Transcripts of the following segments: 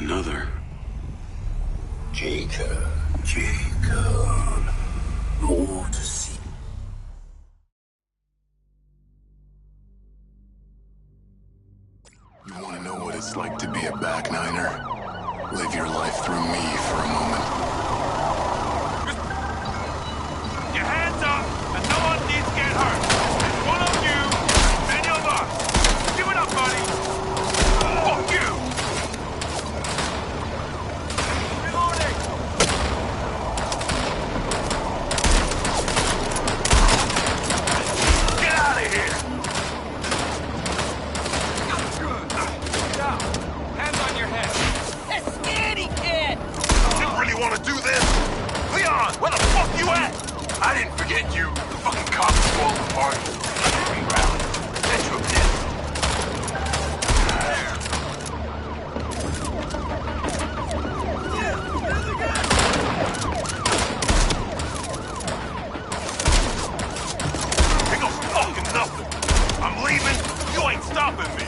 another. Jacob. More to see. You want to know what it's like to be a back niner? Live your life through me for a moment. Your hands up, and no one needs to get hurt. It's one of you, and your boss. Give it up, buddy. Fuck you! Reloading! Get out of here! Down. Hands on your head. That scaredy kid! You really want to do this? Leon, where the fuck you at? I didn't forget you. The fucking cops spoiled the party. Reroute. Get you a pin. Ain't no fucking nothing. I'm leaving. You ain't stopping me.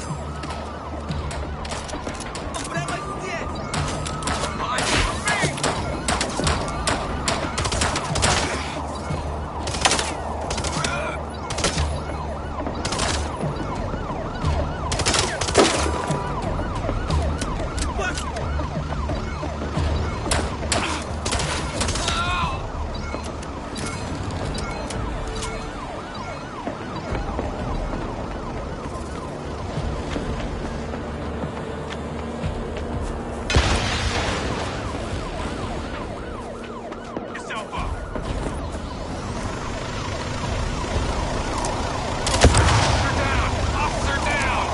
Yourself up. Officer down!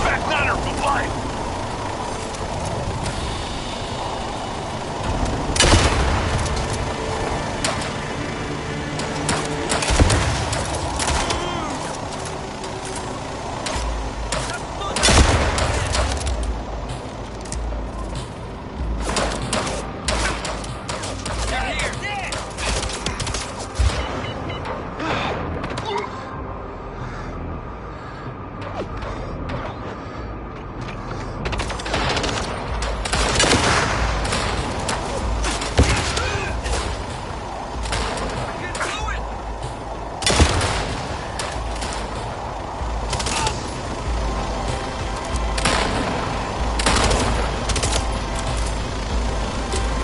Back niner for life!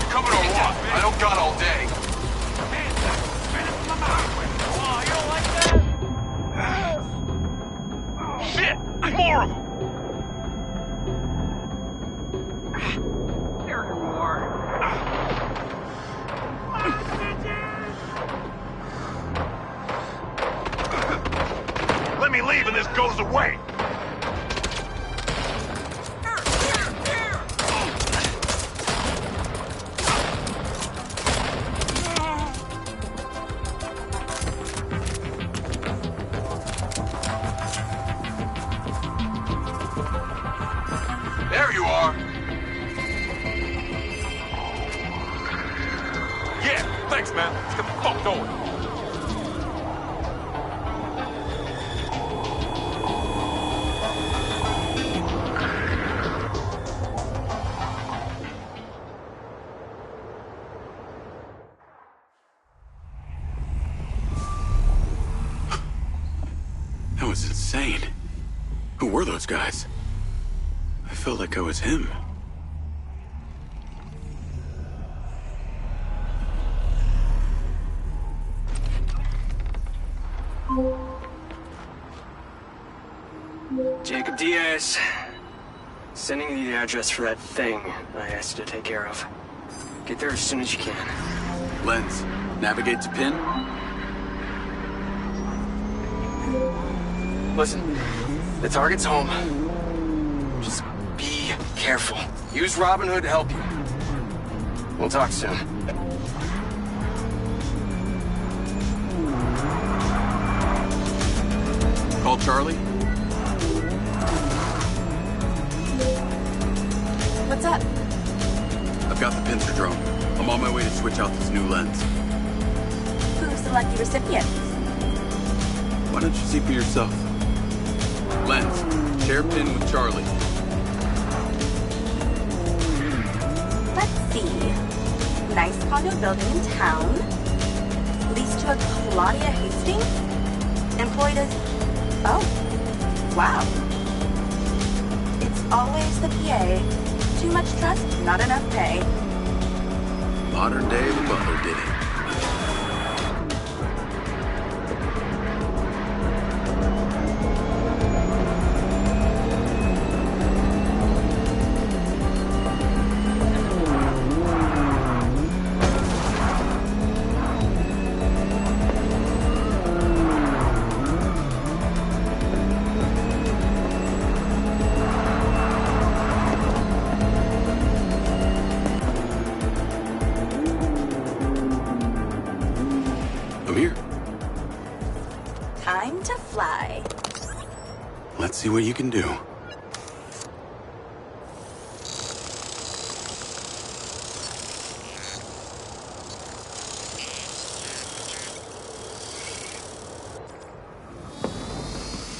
Coming or what? I don't got all day. Oh, you don't like that? Shit! More of them! There are more. Let me leave and this goes away! There you are. Yeah, thanks, man. Let's get the fuck going. was insane. Who were those guys? I felt like I was him. Jacob Diaz. Sending you the address for that thing I asked you to take care of. Get there as soon as you can. Lens, navigate to pin. Listen, the target's home. Just be careful. Use Robin Hood to help you. We'll talk soon. Call Charlie. What's up? I've got the pincer drone. I'm on my way to switch out this new lens. Who's the lucky recipient? Why don't you see for yourself? Lens, share pin with Charlie. Let's see. Nice condo building in town. Leased to a Claudia Hastings? Employed as... Oh. Wow. It's always the PA. Too much trust, not enough pay. Modern day, the butler did it. Time to fly. Let's see what you can do.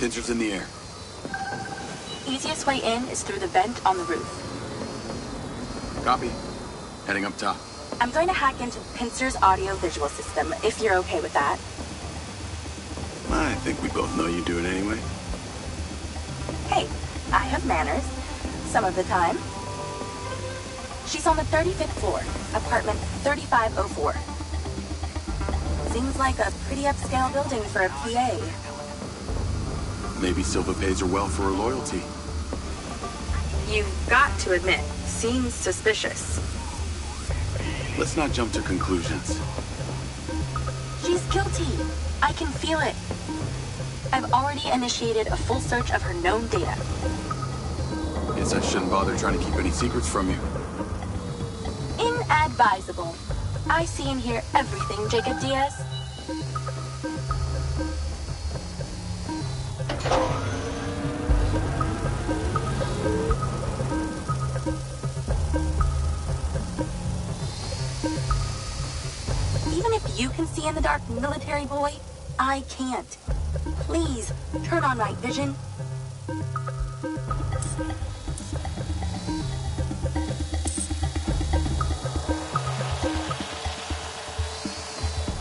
Pincer's in the air. Easiest way in is through the vent on the roof. Copy. Heading up top. I'm going to hack into Pincer's audio-visual system, if you're okay with that. I think we both know you do it anyway. Hey, I have manners. Some of the time. She's on the 35th floor, apartment 3504. Seems like a pretty upscale building for a PA. Maybe Silva pays her well for her loyalty. You've got to admit, seems suspicious. Let's not jump to conclusions. She's guilty. I can feel it. I've already initiated a full search of her known data. Guess I shouldn't bother trying to keep any secrets from you. Inadvisable. I see and hear everything, Jacob Diaz. Even if you can see in the dark, military boy, I can't. Please, turn on night vision.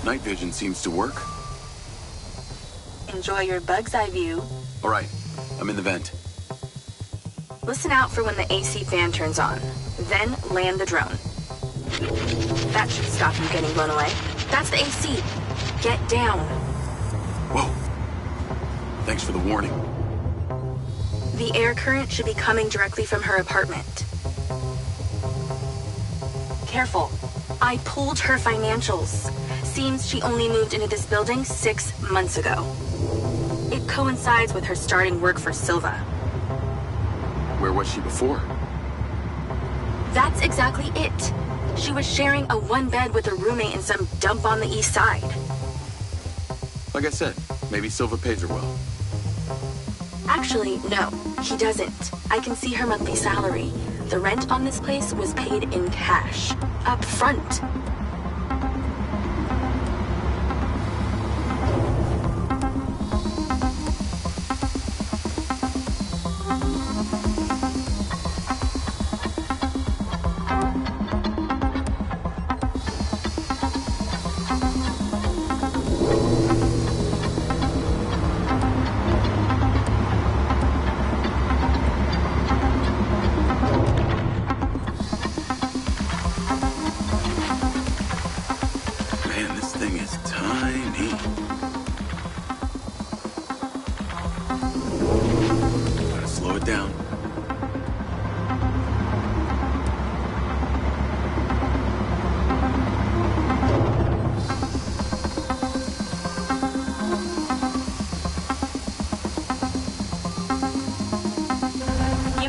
Night vision seems to work. Enjoy your bug's eye view. All right, I'm in the vent. Listen out for when the AC fan turns on. Then land the drone. That should stop you getting blown away. That's the AC. Get down. Whoa. Thanks for the warning. The air current should be coming directly from her apartment. Careful. I pulled her financials. Seems she only moved into this building 6 months ago. It coincides with her starting work for Silva. Where was she before? That's exactly it. She was sharing a one bed with a roommate in some dump on the east side. Like I said, maybe Silva pays her well. Actually, no, he doesn't. I can see her monthly salary. The rent on this place was paid in cash. Up front.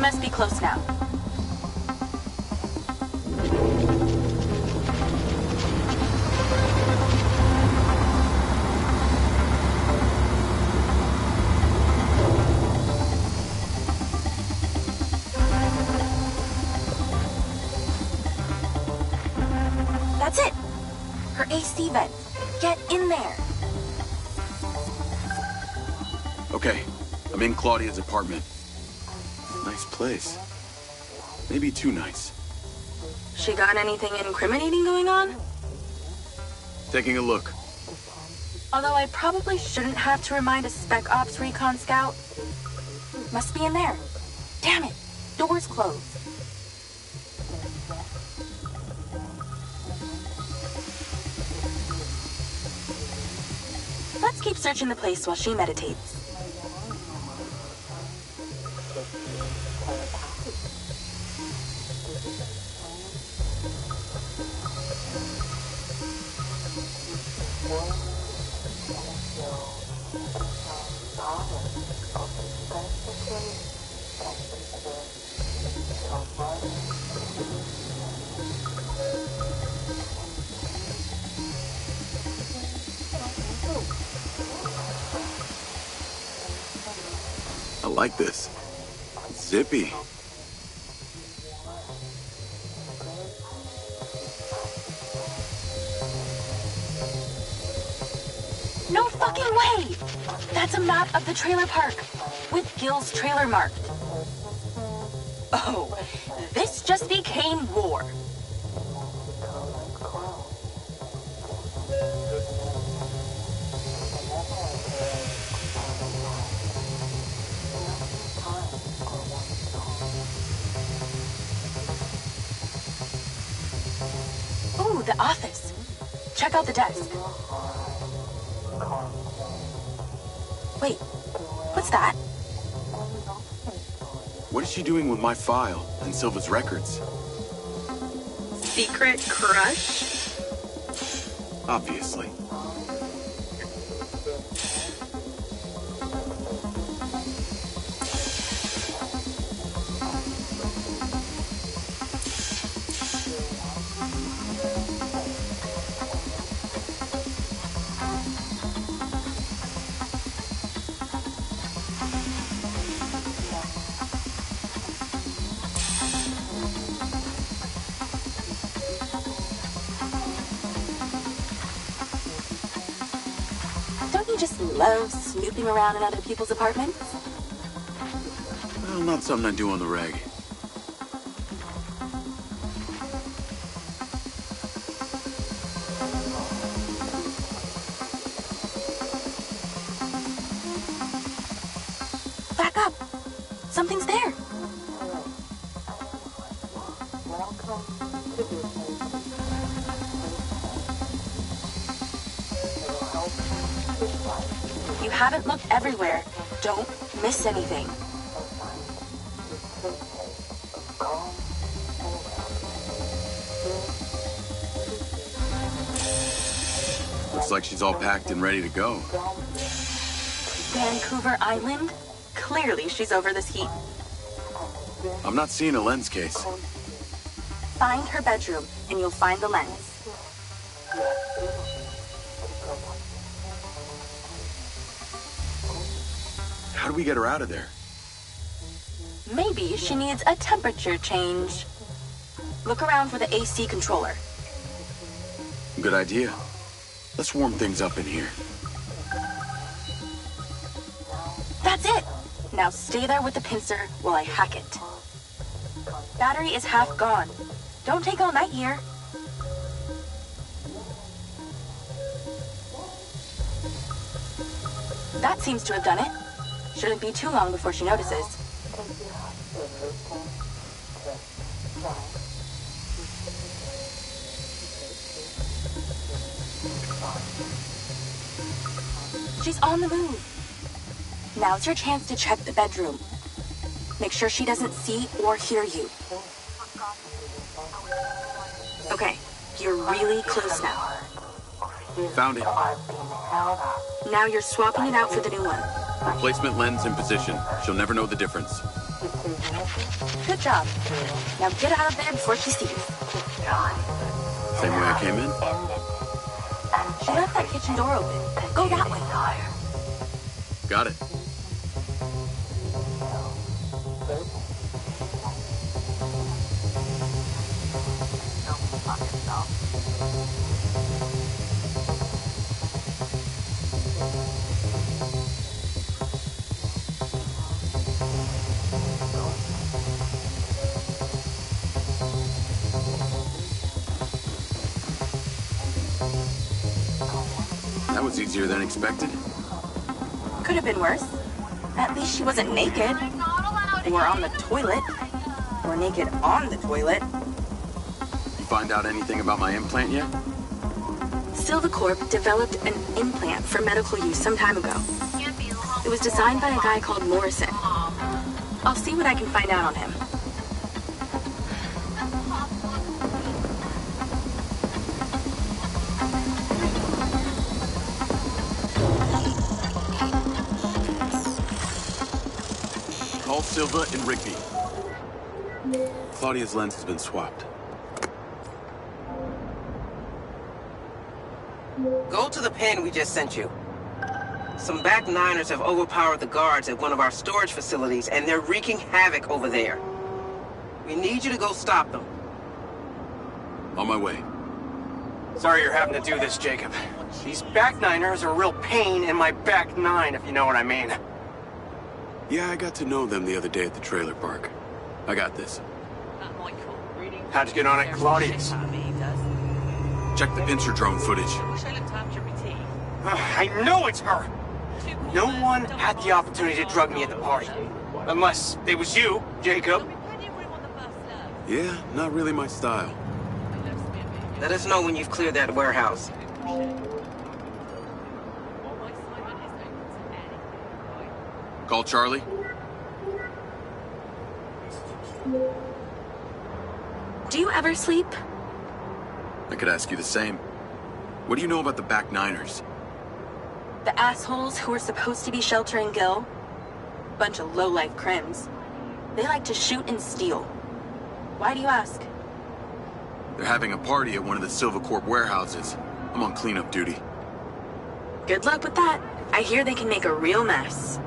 must be close now. That's it! Her AC vent. Get in there! Okay, I'm in Claudia's apartment. Nice place. Maybe too nice. She got anything incriminating going on? Taking a look. Although I probably shouldn't have to remind a Spec Ops recon scout. Must be in there. Damn it! Door's closed. Let's keep searching the place while she meditates. I like this. Zippy. No fucking way! That's a map of the trailer park, with Gil's trailer marked. Oh, this just became war. Ooh, the office. Check out the desk. Wait, what's that? What is she doing with my file and Silva's records? Secret crush? Obviously. Don't you just love snooping around in other people's apartments? Well, not something I do on the reg. Back up! Something's there! You haven't looked everywhere. Don't miss anything. Looks like she's all packed and ready to go. Vancouver Island? Clearly she's over this heat. I'm not seeing a lens case. Find her bedroom, and you'll find the lens. How do we get her out of there? Maybe she needs a temperature change. Look around for the AC controller. Good idea. Let's warm things up in here. That's it! Now stay there with the pincer while I hack it. Battery is half gone. Don't take all night here. That seems to have done it. Shouldn't be too long before she notices. She's on the move. Now's your chance to check the bedroom. Make sure she doesn't see or hear you. Okay, you're really close now. Found it. Now you're swapping it out for the new one. Replacement lens in position. She'll never know the difference. Good job. Now get out of there before she sees. Same way I came in? She left that kitchen door open. Go that way. Got it. That was easier than expected. Could have been worse. At least she wasn't naked. Or on the toilet. Or naked on the toilet. You find out anything about my implant yet? Silvacorp developed an implant for medical use some time ago. It was designed by a guy called Morrison. I'll see what I can find out on him. Call Silva and Rigby. Claudia's lens has been swapped. Go to the pen we just sent you. Some back niners have overpowered the guards at one of our storage facilities, and they're wreaking havoc over there. We need you to go stop them. On my way. Sorry you're having to do this, Jacob. These back niners are a real pain in my back nine, if you know what I mean. Yeah, I got to know them the other day at the trailer park. I got this. How'd you get on at Claudia's? Check the pincer drone footage. I know it's her! No one had the opportunity to drug me at the party. Unless it was you, Jacob. Yeah, not really my style. Let us know when you've cleared that warehouse. Call Charlie. Do you ever sleep? I could ask you the same. What do you know about the back niners? The assholes who were supposed to be sheltering Gil? Bunch of low-life crims. They like to shoot and steal. Why do you ask? They're having a party at one of the Silvacorp warehouses. I'm on cleanup duty. Good luck with that. I hear they can make a real mess.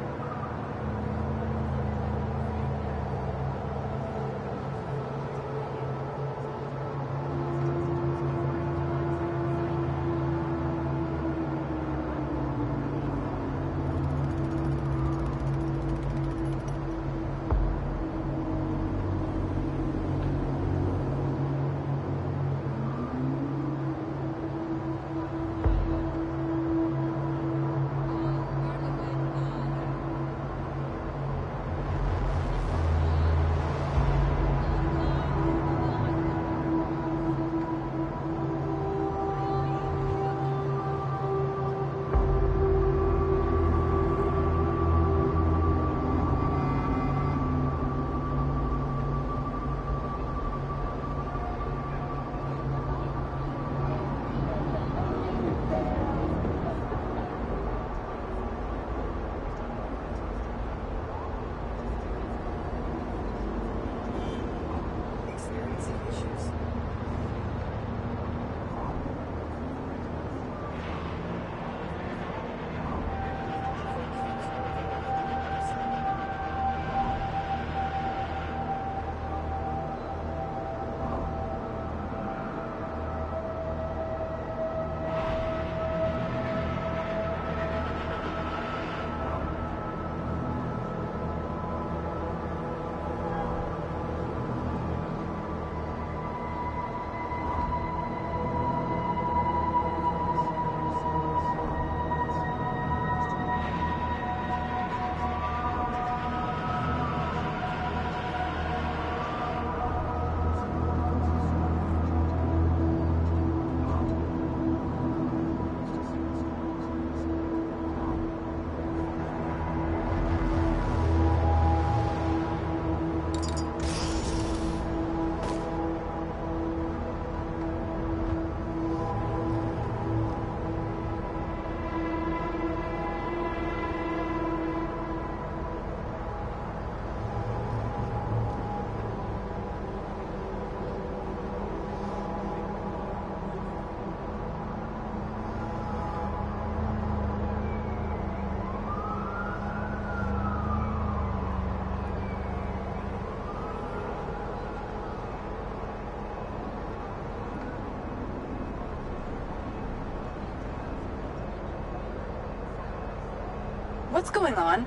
What's going on?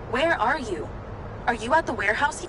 Where are you? Are you at the warehouse?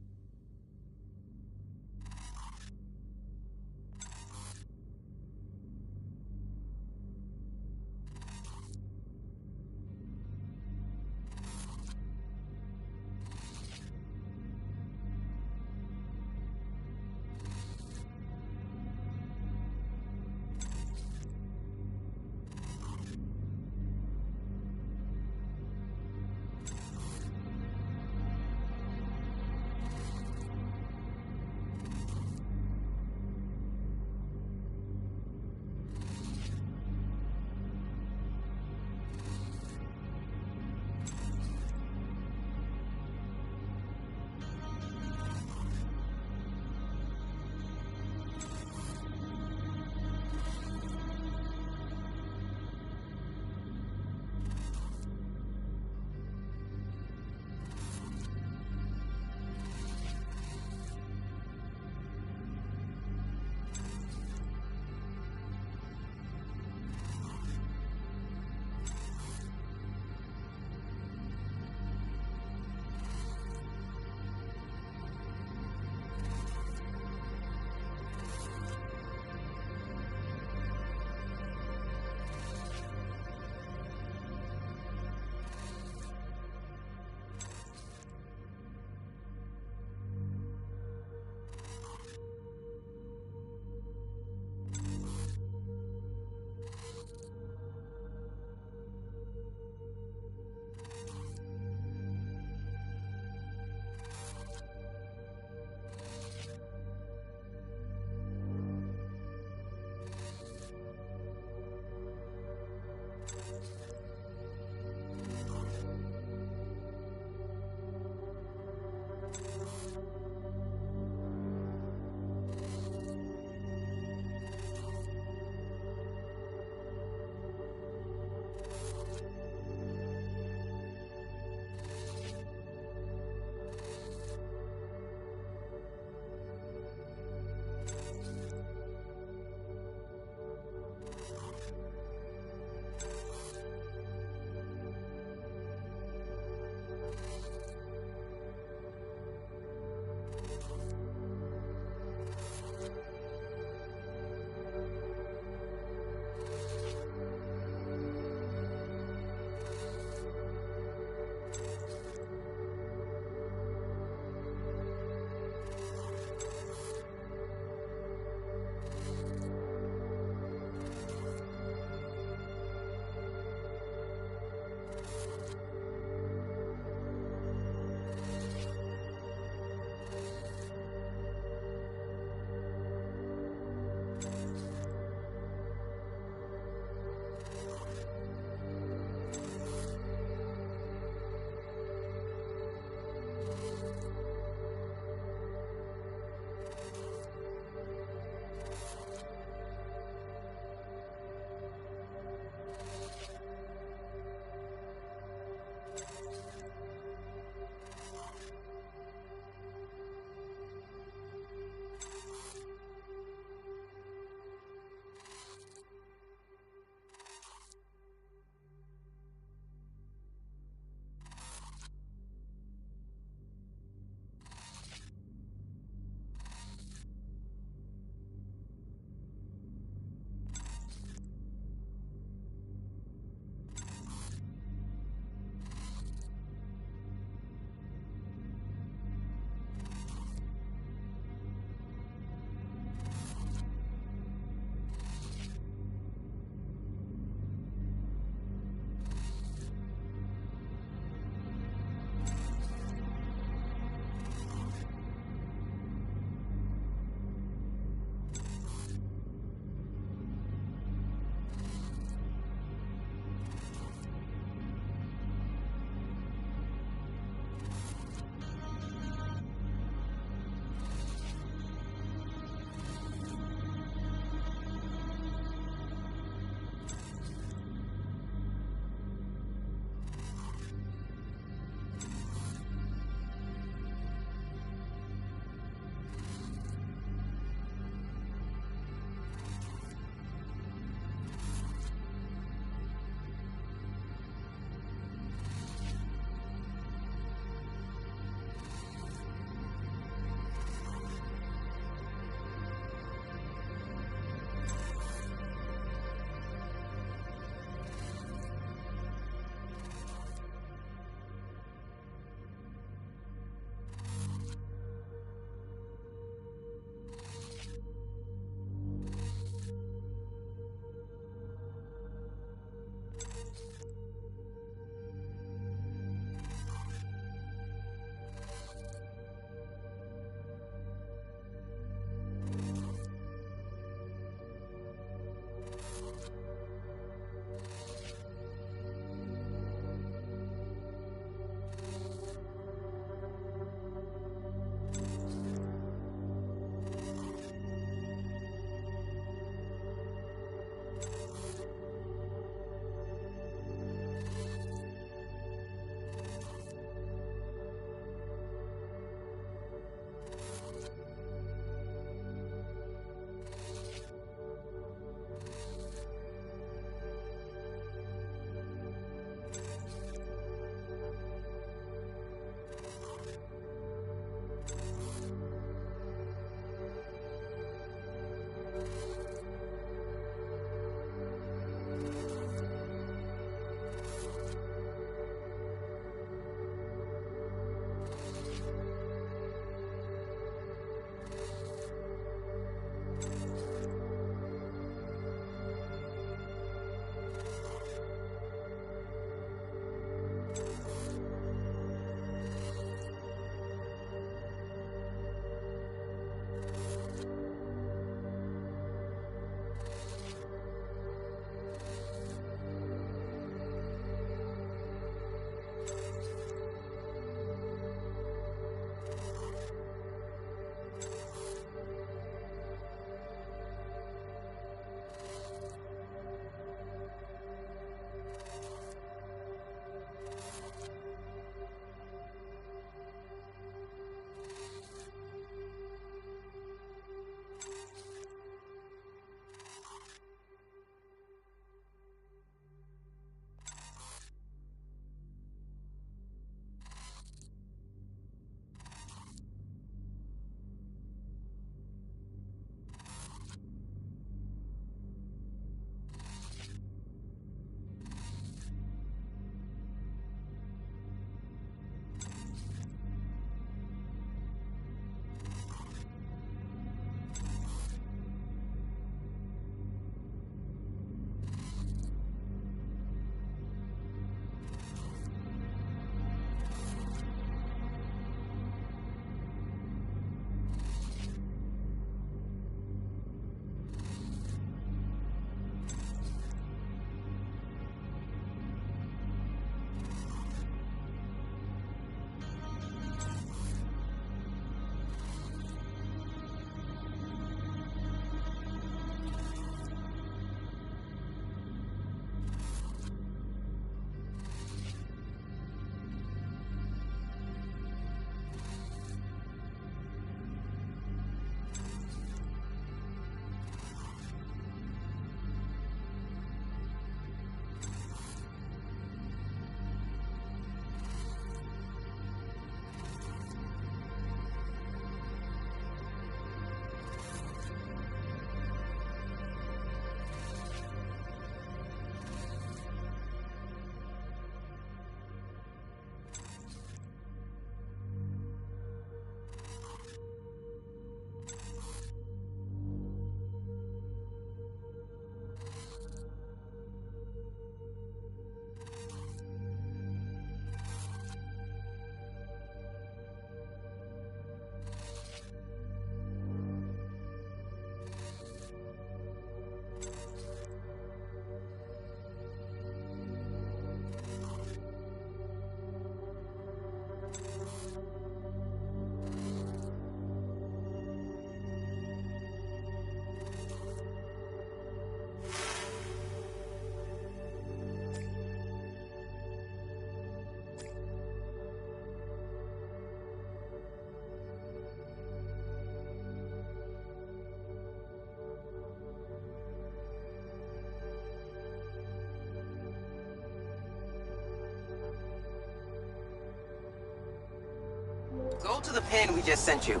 Go to the pen we just sent you.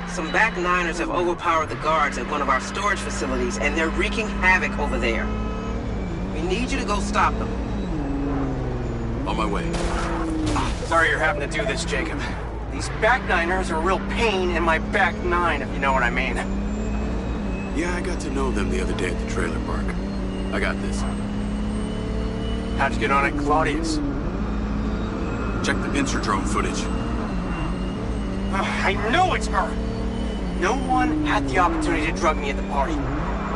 Some back niners have overpowered the guards at one of our storage facilities, and they're wreaking havoc over there. We need you to go stop them. On my way. Sorry you're having to do this, Jacob. These back niners are a real pain in my back nine, if you know what I mean. Yeah, I got to know them the other day at the trailer park. I got this. How'd you get on at Claudia's? Check the pincer drone footage. I know it's her! No one had the opportunity to drug me at the party.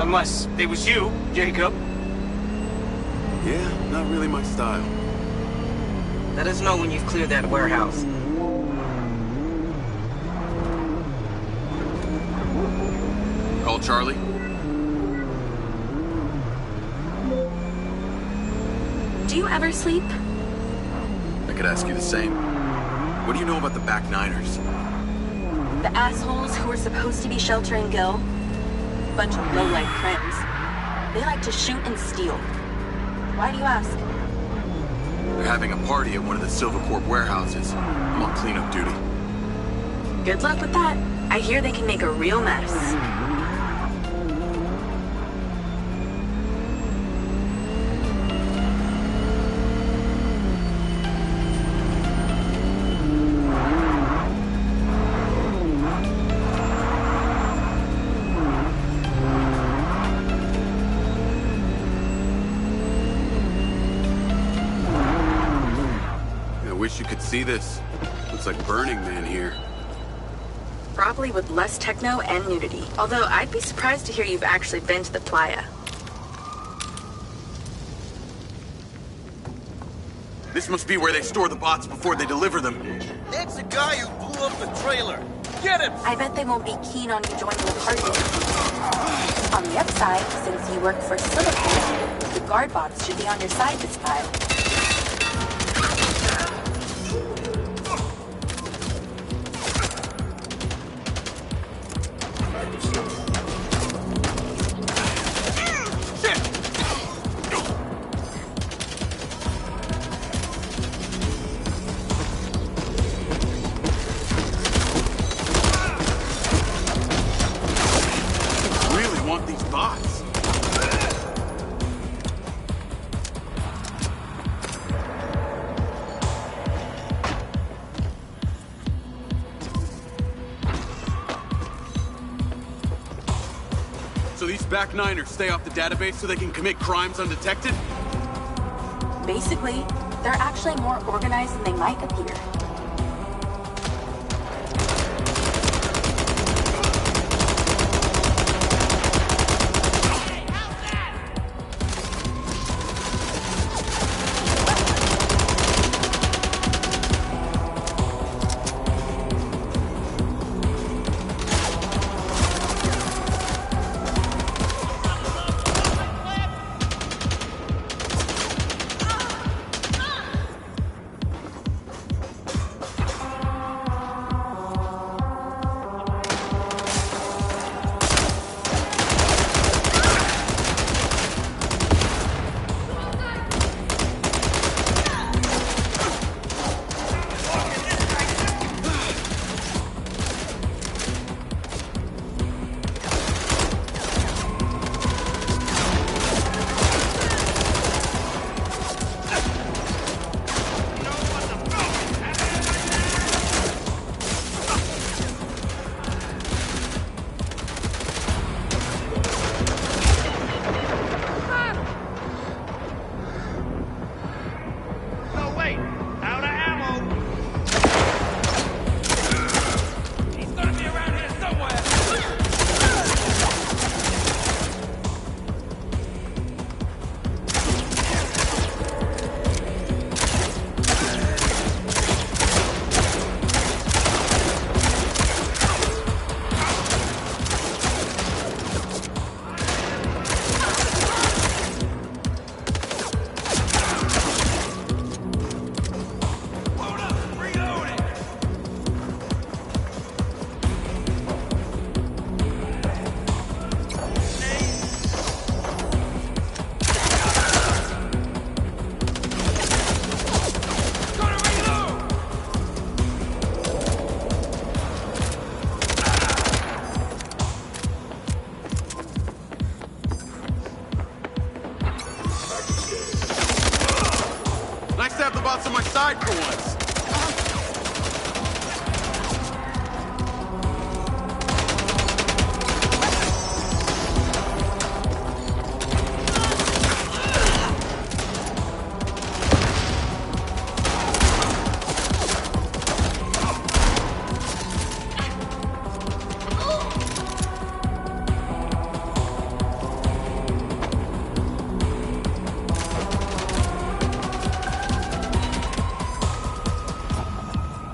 Unless it was you, Jacob. Yeah, not really my style. Let us know when you've cleared that warehouse. Call Charlie. Do you ever sleep? I could ask you the same. What do you know about the back niners? The assholes who were supposed to be sheltering Gil? Bunch of low-life crims. They like to shoot and steal. Why do you ask? They're having a party at one of the Silver Corp warehouses. I'm on cleanup duty. Good luck with that. I hear they can make a real mess. Wish you could see this. Looks like Burning Man here. Probably with less techno and nudity. Although I'd be surprised to hear you've actually been to the playa. This must be where they store the bots before they deliver them. That's the guy who blew up the trailer. Get him! I bet they won't be keen on you joining the party. On the upside, since you work for Silicon, the guard bots should be on your side this time. So these back niners stay off the database so they can commit crimes undetected? Basically, they're actually more organized than they might appear. on my side for once.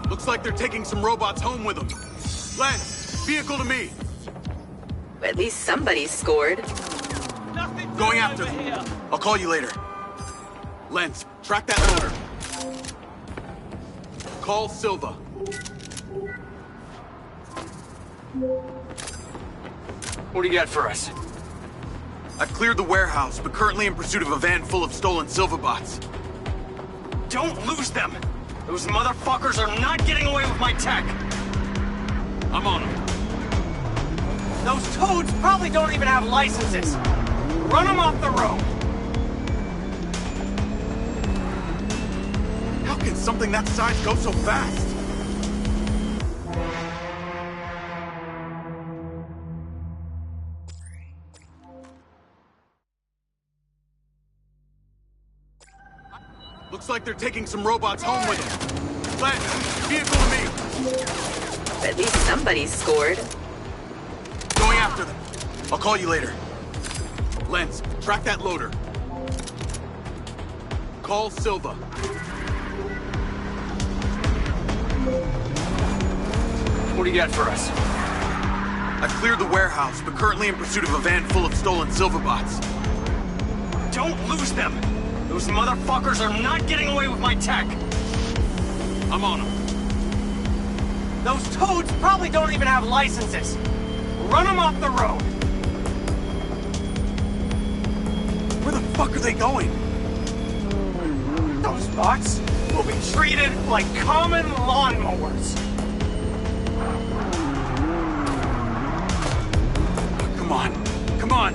Looks like they're taking some robots home with them. Lance, vehicle to me. At least somebody scored. Nothing Going doing after over them. here. I'll call you later. Lance, track that loader. Call Silva. What do you got for us? I've cleared the warehouse, but currently in pursuit of a van full of stolen Silva bots. Don't lose them! Those motherfuckers are not getting away with my tech! I'm on them. Those toads probably don't even have licenses! Run them off the road! How can something that size go so fast? Looks like they're taking some robots home with them. Lance, vehicle to me. At least somebody scored. Going after them. I'll call you later. Lance, track that loader. Call Silva. What do you got for us? I've cleared the warehouse, but currently in pursuit of a van full of stolen Silva bots. Don't lose them! Those motherfuckers are not getting away with my tech! I'm on them. Those toads probably don't even have licenses! Run them off the road! Where the fuck are they going? Those bots will be treated like common lawnmowers! Come on. Come on.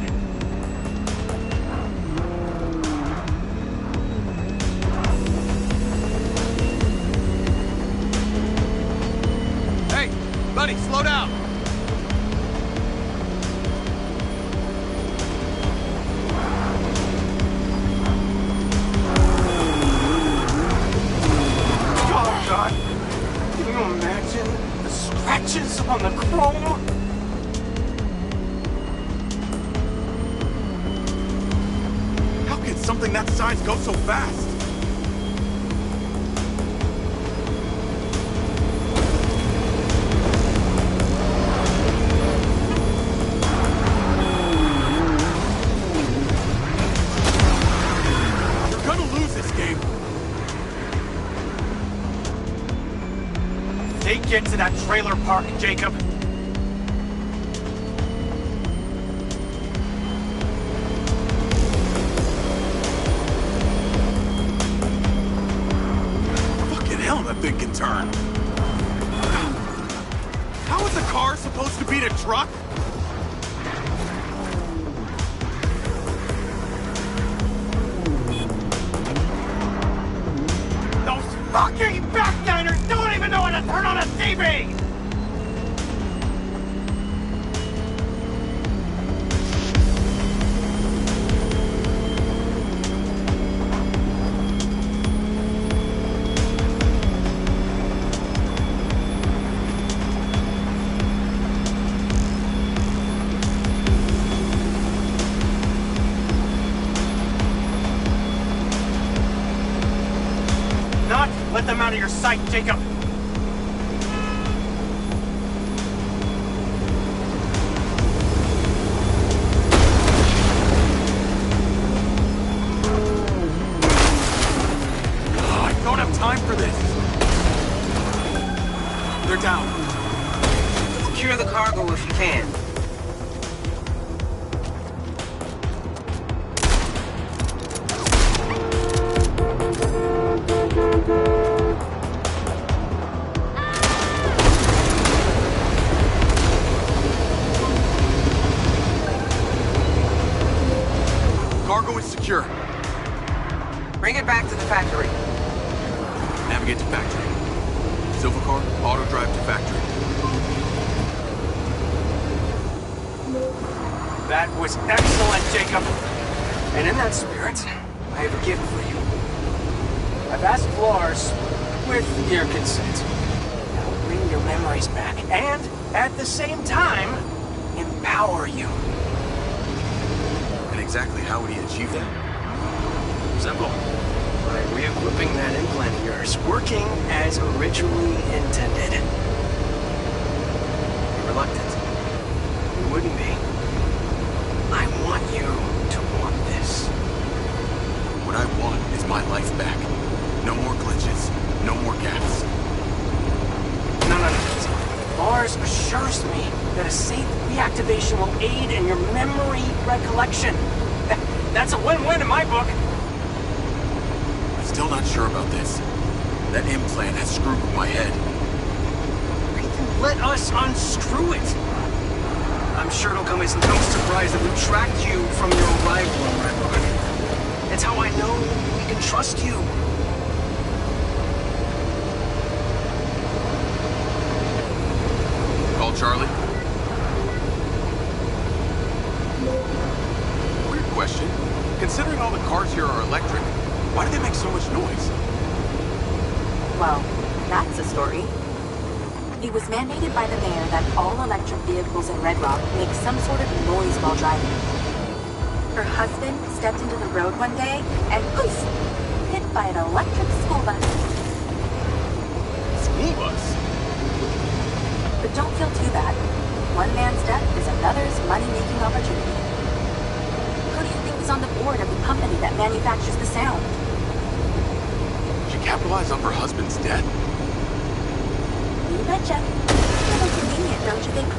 Hey, buddy, slow down. Oh, God! Can you imagine the scratches on the chrome? How can something that size go so fast? You're gonna lose this game. They get to that trailer park, Jacob. Fucking hell, that thing can turn. How is a car supposed to beat a truck? Those fucking backliners don't even know how to turn on a TV! Not let them out of your sight, Jacob! I don't have time for this. They're down. Secure the cargo if you can. Cargo is secure. Bring it back to the factory. Navigate to factory. Silver car, auto drive to factory. That was excellent, Jacob. And in that spirit, I have a gift for you. I've asked Lars, with your consent, to bring your memories back, and at the same time, empower you. And exactly how would he achieve that? Simple. By re-equipping that implant of yours, working as originally intended. You're reluctant. You wouldn't be. I want you to want this. What I want is my life back. No more glitches, no more gaps. No. Lars assures me that a safe reactivation will aid in your memory recollection. That's a win-win in my book. I'm still not sure about this. That implant has screwed with my head. Let us unscrew it. I'm sure it'll come as no surprise that we tracked you from your arrival in Red Rock. It's how I know we can trust you. Call Charlie. Weird question. Considering all the cars here are electric, why do they make so much noise? Well, that's a story. It was mandated by the mayor that all electric vehicles in Red Rock make some sort of noise while driving. Her husband stepped into the road one day and poof! Hit by an electric school bus. School bus? But don't feel too bad. One man's death is another's money-making opportunity. Who do you think is on the board of the company that manufactures the sound? She capitalized on her husband's death? You betcha. A little convenient, don't you think?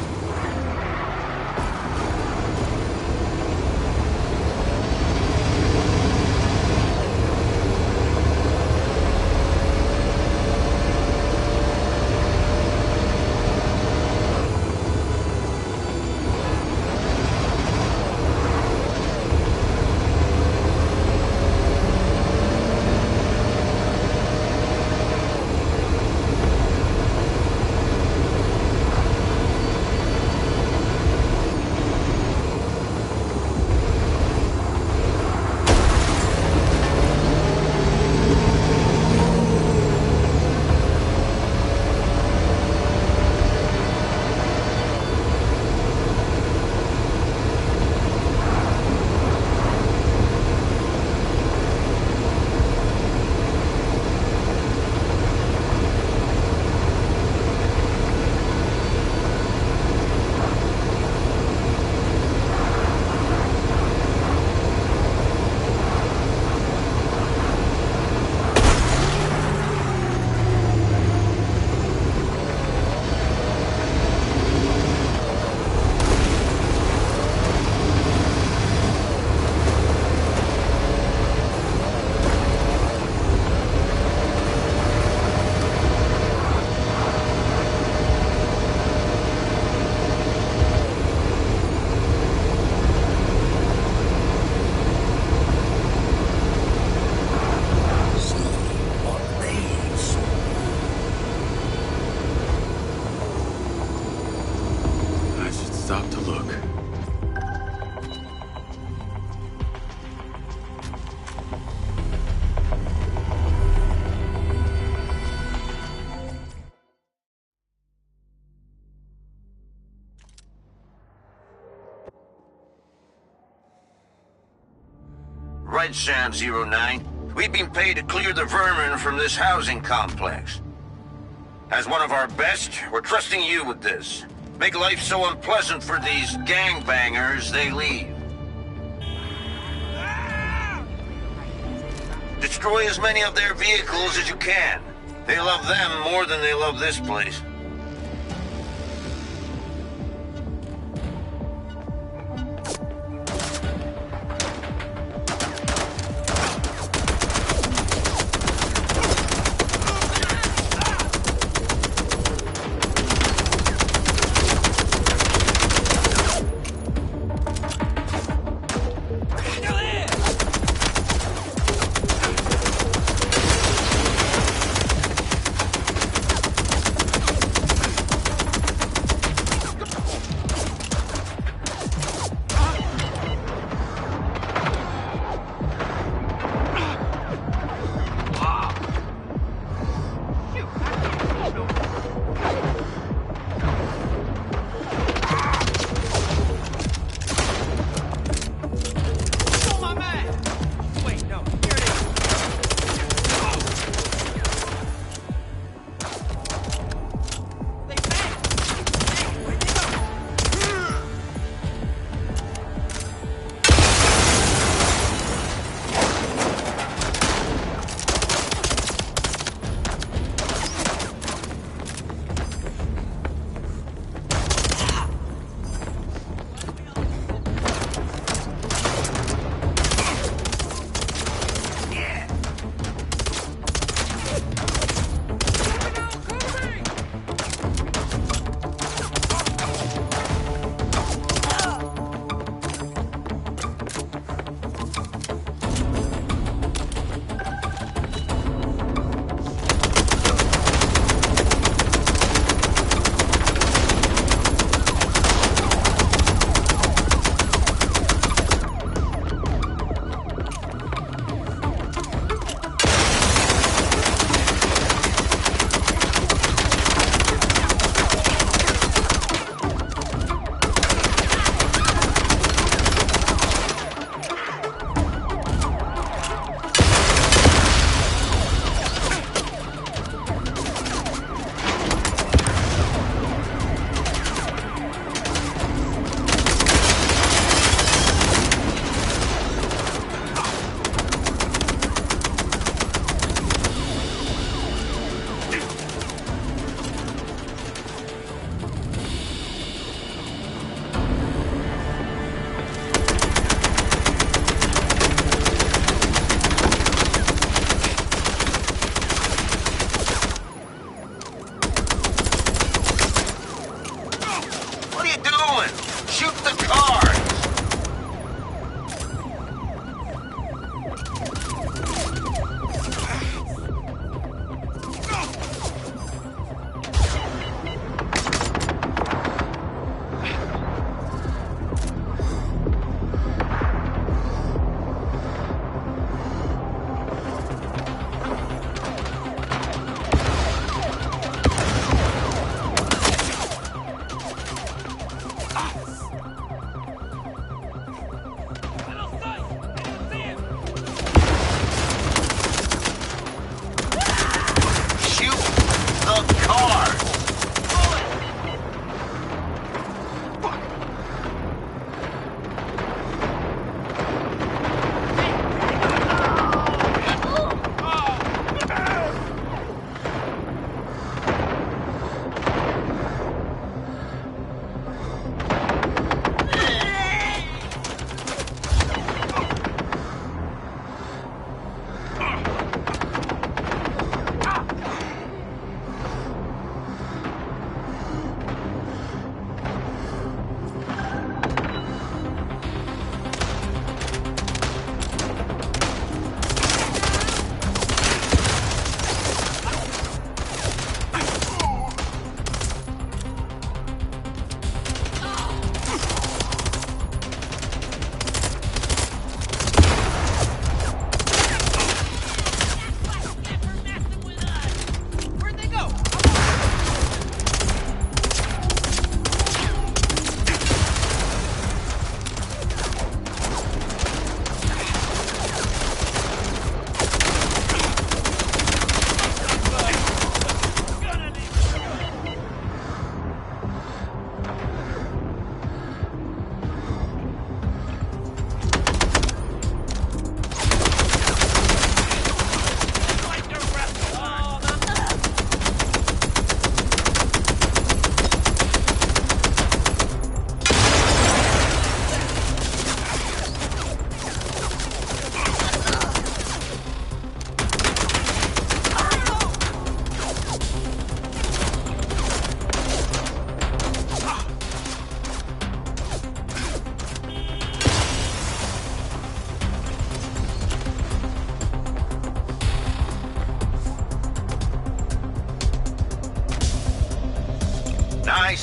Stop to look. Right, Sam 09. We've been paid to clear the vermin from this housing complex. As one of our best, we're trusting you with this. Make life so unpleasant for these gangbangers, they leave. Destroy as many of their vehicles as you can. They love them more than they love this place.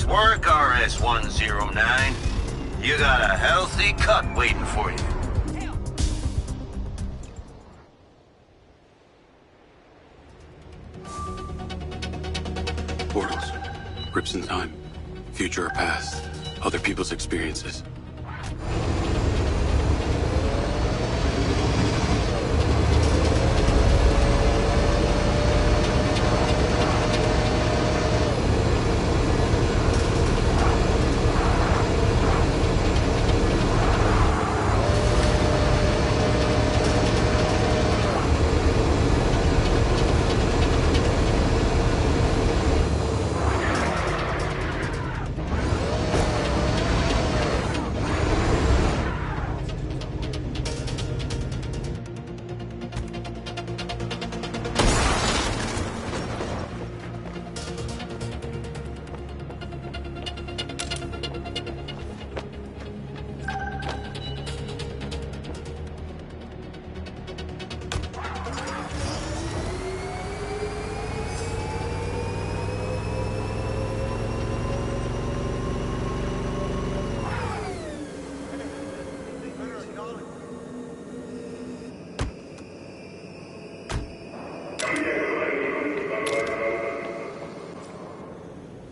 Nice work, RS-109. You got a healthy cut waiting for you. Portals. Rips in time. Future or past. Other people's experiences.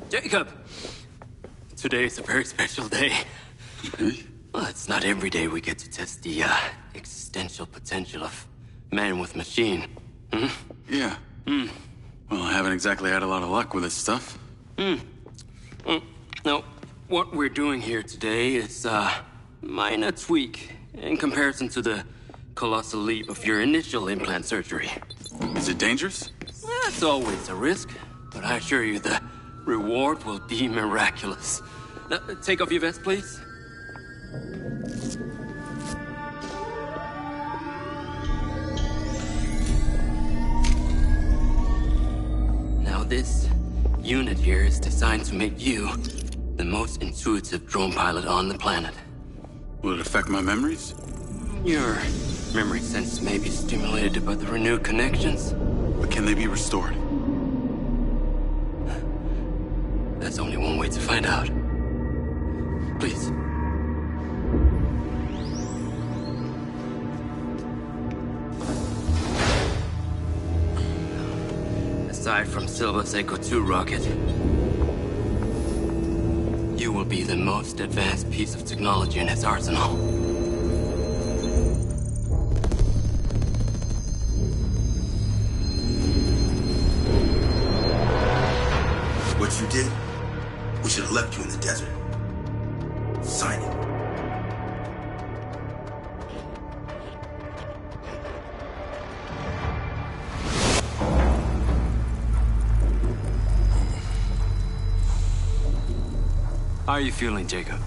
Jacob! Today is a very special day. Well, it's not every day we get to test the existential potential of man with machine. Hmm? Yeah. Well, I haven't exactly had a lot of luck with this stuff. Now, what we're doing here today is a minor tweak in comparison to the colossal leap of your initial implant surgery. Is it dangerous? That's always a risk, but I assure you the reward will be miraculous. Now, take off your vest, please. Now, this unit here is designed to make you the most intuitive drone pilot on the planet. Will it affect my memories? Your memory sense may be stimulated by the renewed connections. But can they be restored? There's only one way to find out. Please. Aside from Silva's Echo 2 rocket, you will be the most advanced piece of technology in his arsenal. What you did, we should have left you in the desert. Sign it. How are you feeling, Jacob?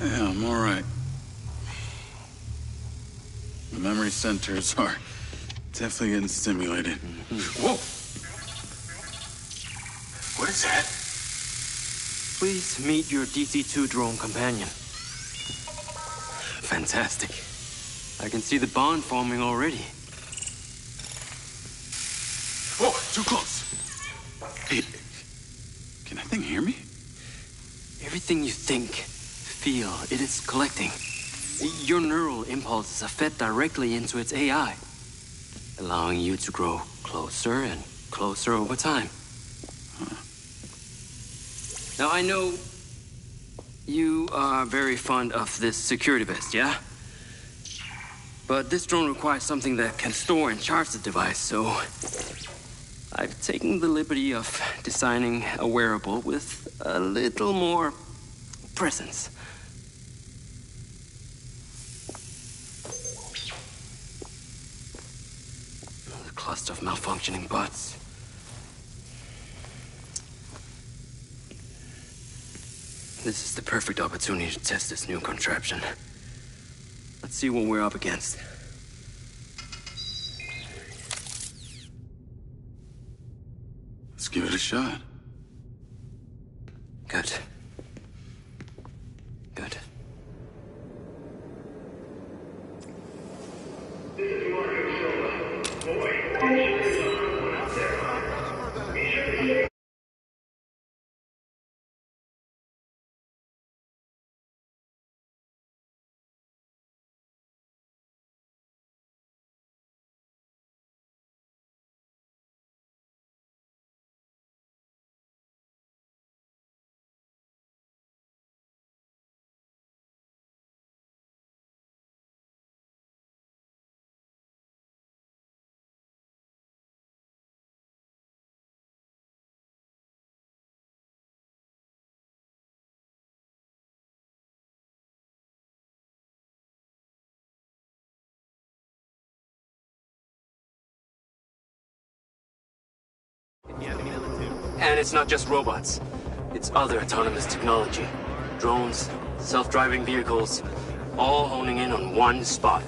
Yeah, I'm all right. The memory centers are definitely getting stimulated. Whoa! What is that? Please meet your DC-2 drone companion. Fantastic. I can see the bond forming already. Whoa, too close. Hey, can that thing hear me? Everything you think, feel, it is collecting. Your neural impulses are fed directly into its AI, allowing you to grow closer and closer over time. Now, I know you are very fond of this security vest, yeah? But this drone requires something that can store and charge the device, so I've taken the liberty of designing a wearable with a little more presence. The cluster of malfunctioning bots. This is the perfect opportunity to test this new contraption. Let's see what we're up against. Let's give it a shot. Good. Good. And it's not just robots. It's other autonomous technology. Drones, self-driving vehicles, all honing in on one spot.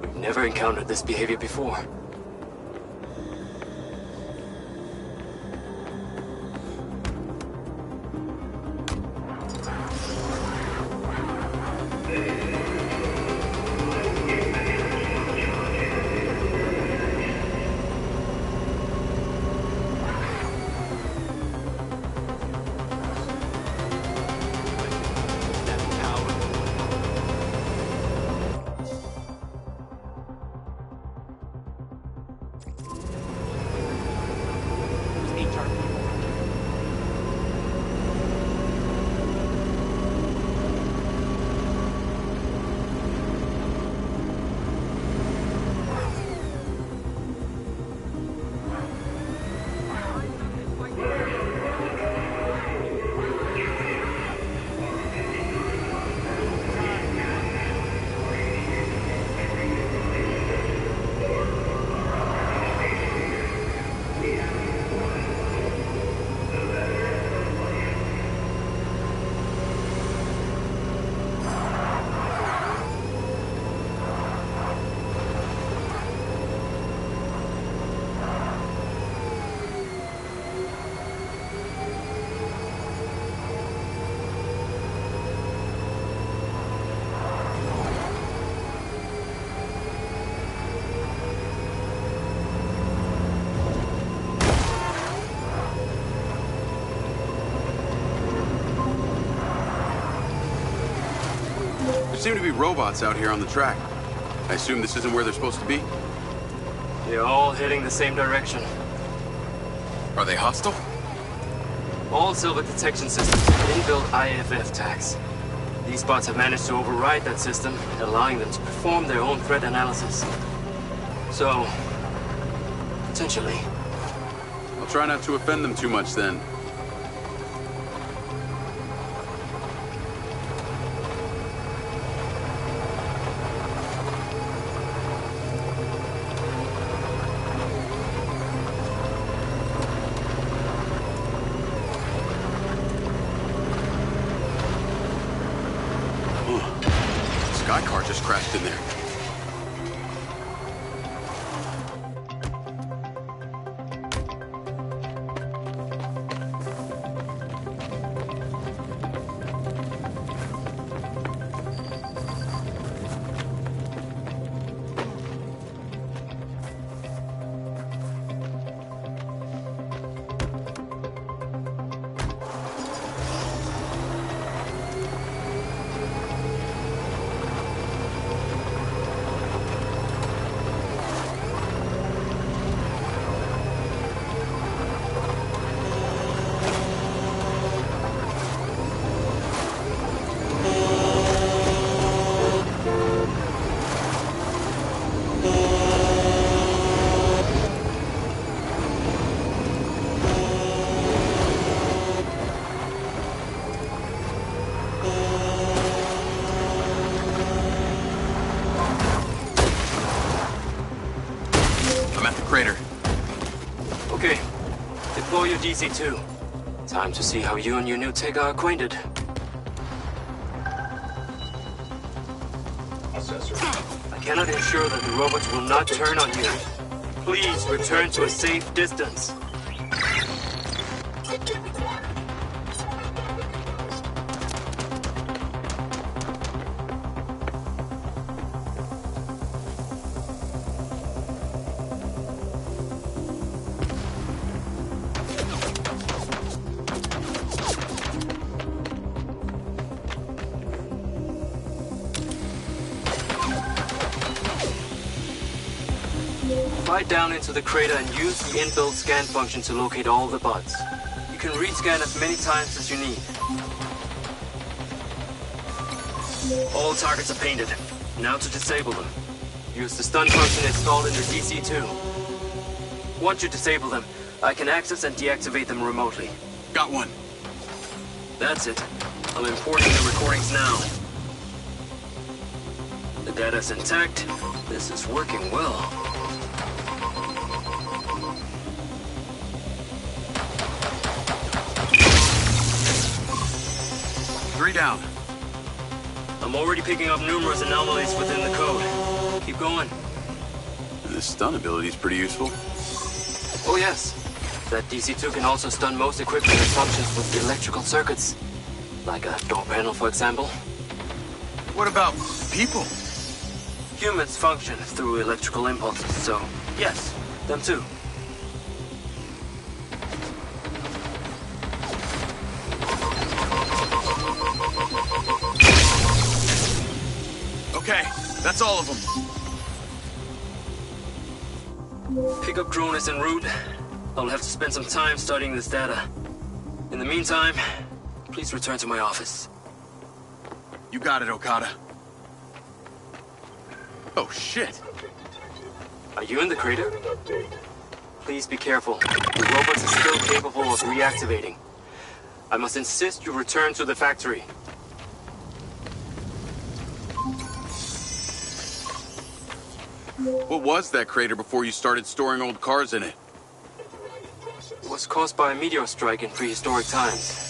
We've never encountered this behavior before. There seem to be robots out here on the track. I assume this isn't where they're supposed to be? They're all heading the same direction. Are they hostile? All Silver detection systems have inbuilt IFF tags. These bots have managed to override that system, allowing them to perform their own threat analysis. So, potentially. I'll try not to offend them too much then. Sky car just crashed in there. Okay, deploy your DC-2. Time to see how you and your new tech are acquainted. I cannot ensure that the robots will not turn on you. Please return to a safe distance. Slide down into the crater and use the inbuilt scan function to locate all the bots. You can rescan as many times as you need. All targets are painted. Now to disable them. Use the stun function installed in the DC-2. Once you disable them, I can access and deactivate them remotely. Got one. That's it. I'm importing the recordings now. The data's intact. This is working well. 3 down. I'm already picking up numerous anomalies within the code. Keep going. This stun ability is pretty useful. Oh yes. That DC-2 can also stun most equipment that functions with electrical circuits. Like a door panel, for example. What about people? Humans function through electrical impulses, so yes, them too. Okay, that's all of them. Pickup drone is en route. I'll have to spend some time studying this data. In the meantime, please return to my office. You got it, Okada. Oh, shit. Are you in the crater? Please be careful. The robot is still capable of reactivating. I must insist you return to the factory. What was that crater before you started storing old cars in it? It was caused by a meteor strike in prehistoric times.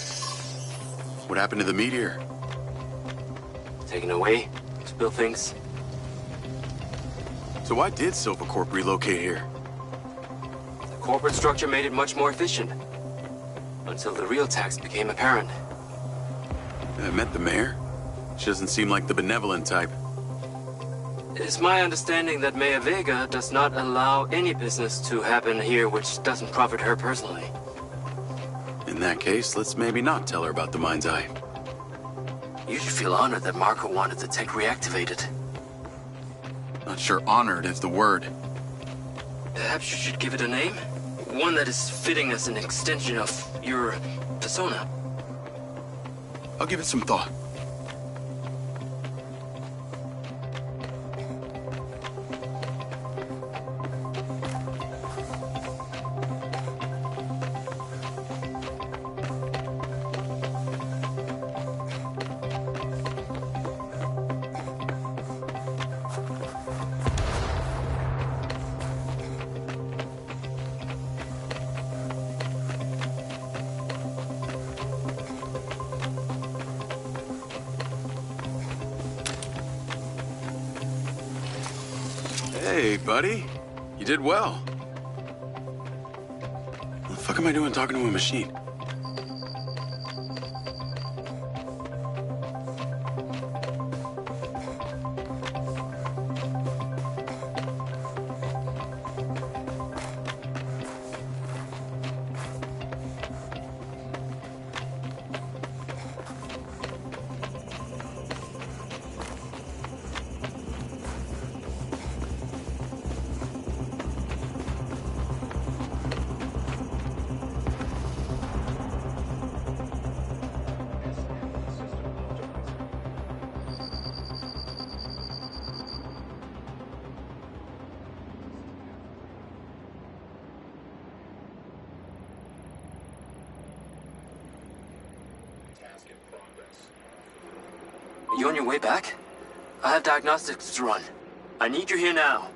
What happened to the meteor? Taken away to build things. So why did Silvercorp relocate here? The corporate structure made it much more efficient. Until the real tax became apparent. I met the mayor. She doesn't seem like the benevolent type. It is my understanding that Mayor Vega does not allow any business to happen here which doesn't profit her personally. In that case, let's maybe not tell her about the Mind's Eye. You should feel honored that Marco wanted the tech reactivated. Not sure honored is the word. Perhaps you should give it a name? One that is fitting as an extension of your persona. I'll give it some thought. Hey, buddy. You did well. What the fuck am I doing talking to a machine? Are you on your way back? I have diagnostics to run. I need you here now.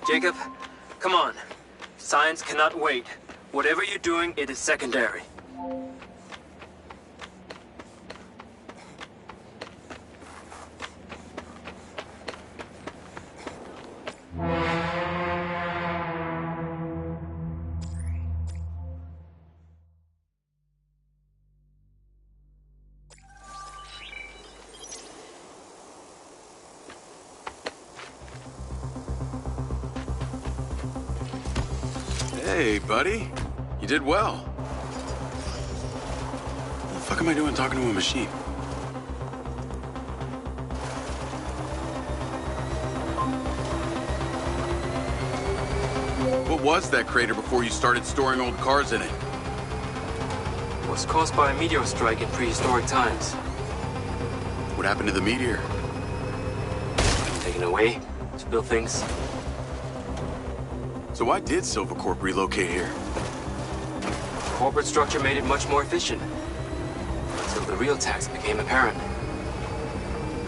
Jacob, come on. Science cannot wait. Whatever you're doing, it is secondary. Hey, buddy. You did well. What the fuck am I doing talking to a machine? What was that crater before you started storing old cars in it? It was caused by a meteor strike in prehistoric times. What happened to the meteor? Taken away to build things. So why did Silvercorp relocate here? Corporate structure made it much more efficient. Until the real tax became apparent.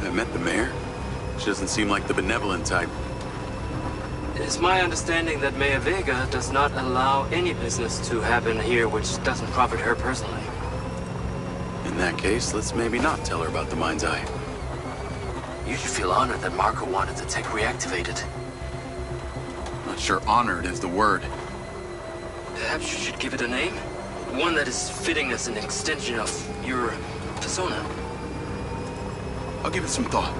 I met the mayor. She doesn't seem like the benevolent type. It is my understanding that Mayor Vega does not allow any business to happen here which doesn't profit her personally. In that case, let's maybe not tell her about the Mind's Eye. You should feel honored that Marco wanted the tech reactivated. Not sure honored is the word. Perhaps you should give it a name? One that is fitting as an extension of your persona. I'll give it some thought.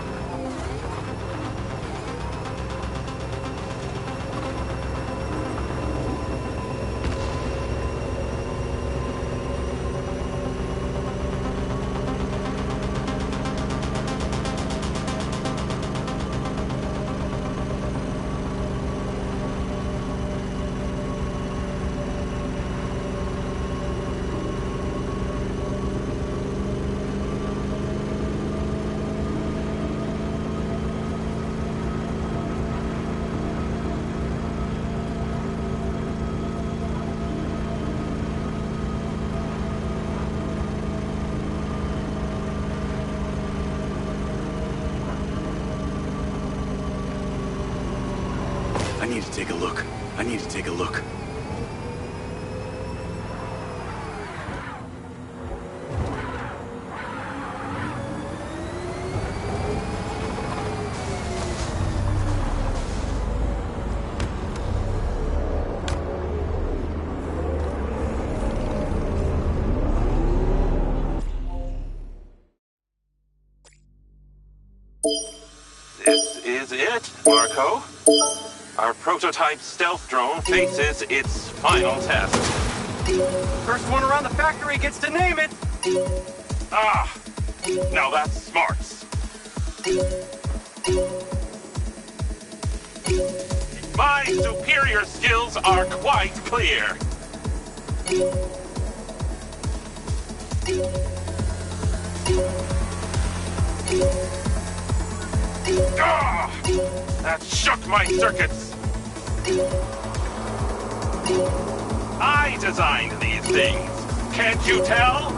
I need to take a look. I need to take a look. This is it, Marco. Our prototype stealth drone faces its final test. First one around the factory gets to name it. Ah, now that's smarts. My superior skills are quite clear. Ah, that shook my circuits. I designed these things. Can't you tell?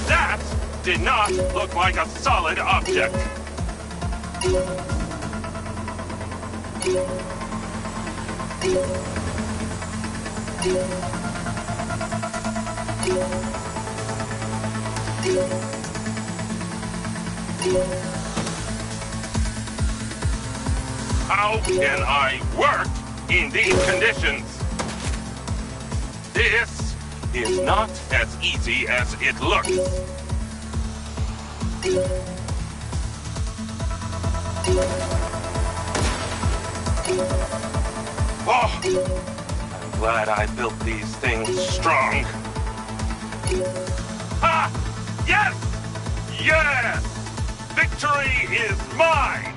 That did not look like a solid object. How can I work in these conditions? This is not as easy as it looks. Oh, I'm glad I built these things strong. Ah! Yes! Yes! Victory is mine!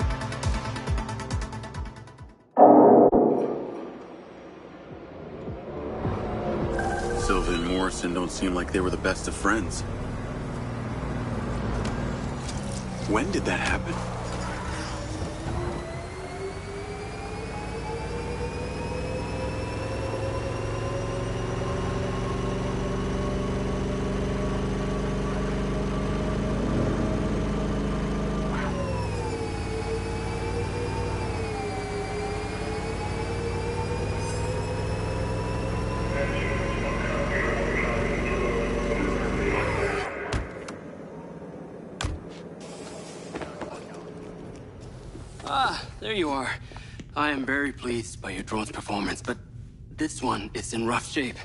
Silva and Morrison don't seem like they were the best of friends. When did that happen? There you are. I am very pleased by your drone's performance, but this one is in rough shape.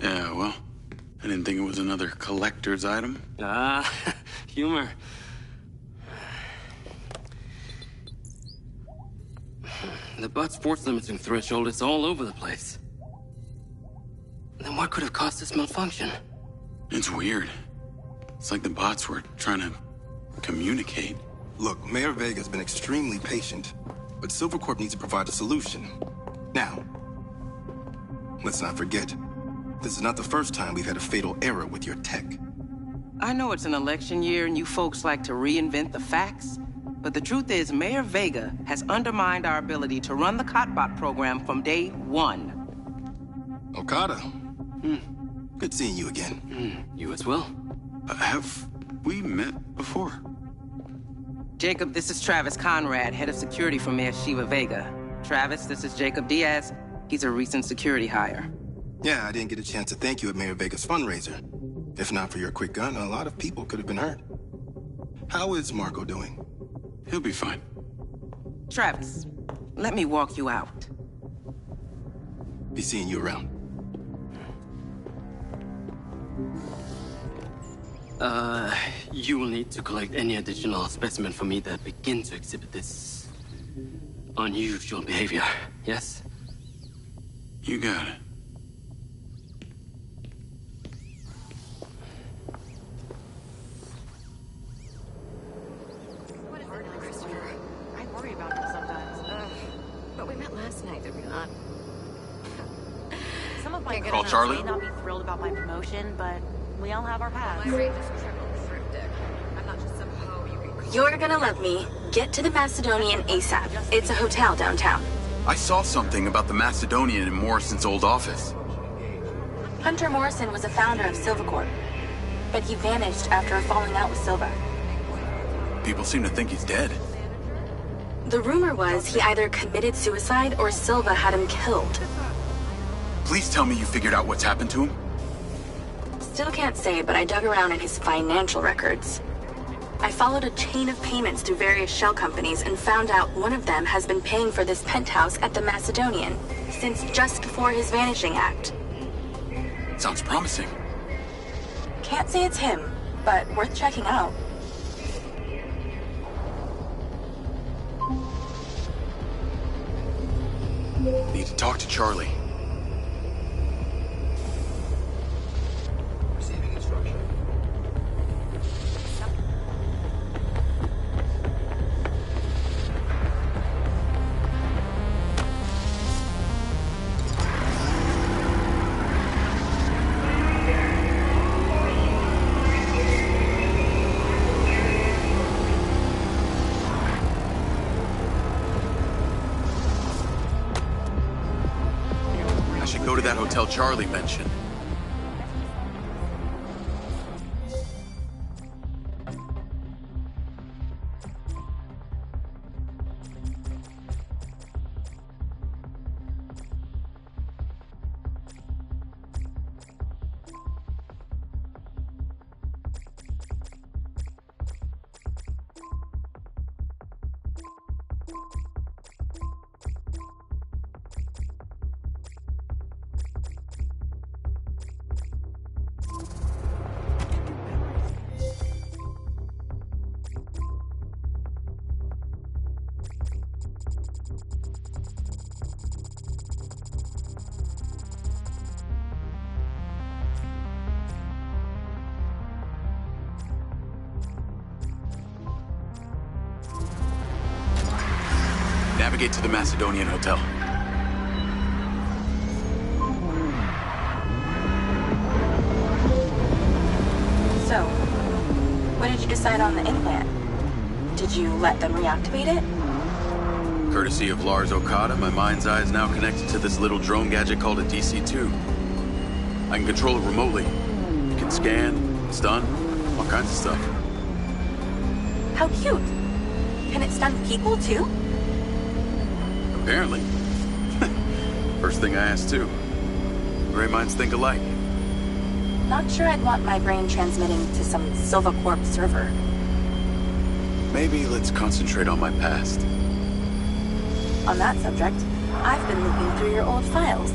Yeah, well, I didn't think it was another collector's item. Ah, humor. The bot's force limiting threshold is all over the place. Then what could have caused this malfunction? It's weird. It's like the bots were trying to communicate. Look, Mayor Vega's been extremely patient, but Silvercorp needs to provide a solution. Now, let's not forget, this is not the first time we've had a fatal error with your tech. I know it's an election year and you folks like to reinvent the facts, but the truth is Mayor Vega has undermined our ability to run the Cotbot program from day one. Okada. Good seeing you again. You as well. Have we met before? Jacob, this is Travis Conrad, head of security for Mayor Shiva Vega. Travis, this is Jacob Diaz. He's a recent security hire. Yeah, I didn't get a chance to thank you at Mayor Vega's fundraiser. If not for your quick gun, a lot of people could have been hurt. How is Marco doing? He'll be fine. Travis, let me walk you out. Be seeing you around. You will need to collect any additional specimen for me that begin to exhibit this unusual behavior, yes? You got it. What is it, Christopher? I worry about him sometimes. But we met last night, did we not? Some of my Call Charlie? may not be thrilled about my promotion, but we all have our paths. My rate just tripled cryptic. I'm not just some hoe you can... You're gonna love me. Get to the Macedonian ASAP. It's a hotel downtown. I saw something about the Macedonian in Morrison's old office. Hunter Morrison was a founder of Silvercorp, but he vanished after a falling out with Silva. People seem to think he's dead. The rumor was he either committed suicide or Silva had him killed. Please tell me you figured out what's happened to him? Still can't say, but I dug around in his financial records. I followed a chain of payments through various shell companies and found out one of them has been paying for this penthouse at the Macedonian since just before his vanishing act. Sounds promising. Can't say it's him, but worth checking out. Need to talk to Charlie. Receiving instruction. Go to that hotel Charlie mentioned. Navigate to the Macedonian Hotel. So, what did you decide on the implant? Did you let them reactivate it? Courtesy of Lars Okada, my mind's eye is now connected to this little drone gadget called a DC-2. I can control it remotely. It can scan, stun, all kinds of stuff. How cute. Can it stun people too? Apparently. First thing I asked too. Gray minds think alike. Not sure I'd want my brain transmitting to some Silvercorp server. Maybe let's concentrate on my past. On that subject, I've been looking through your old files.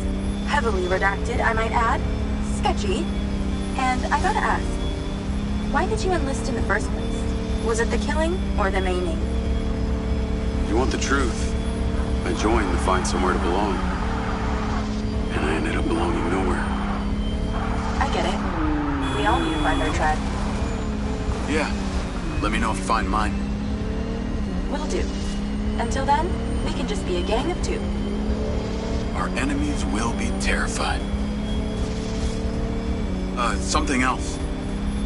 Heavily redacted, I might add. Sketchy. And I gotta ask, why did you enlist in the first place? Was it the killing or the maiming? You want the truth? I joined to find somewhere to belong. And I ended up belonging nowhere. I get it. We all need to find our tribe. Yeah. Let me know if you find mine. Will do. Until then, we can just be a gang of two. Our enemies will be terrified. Something else.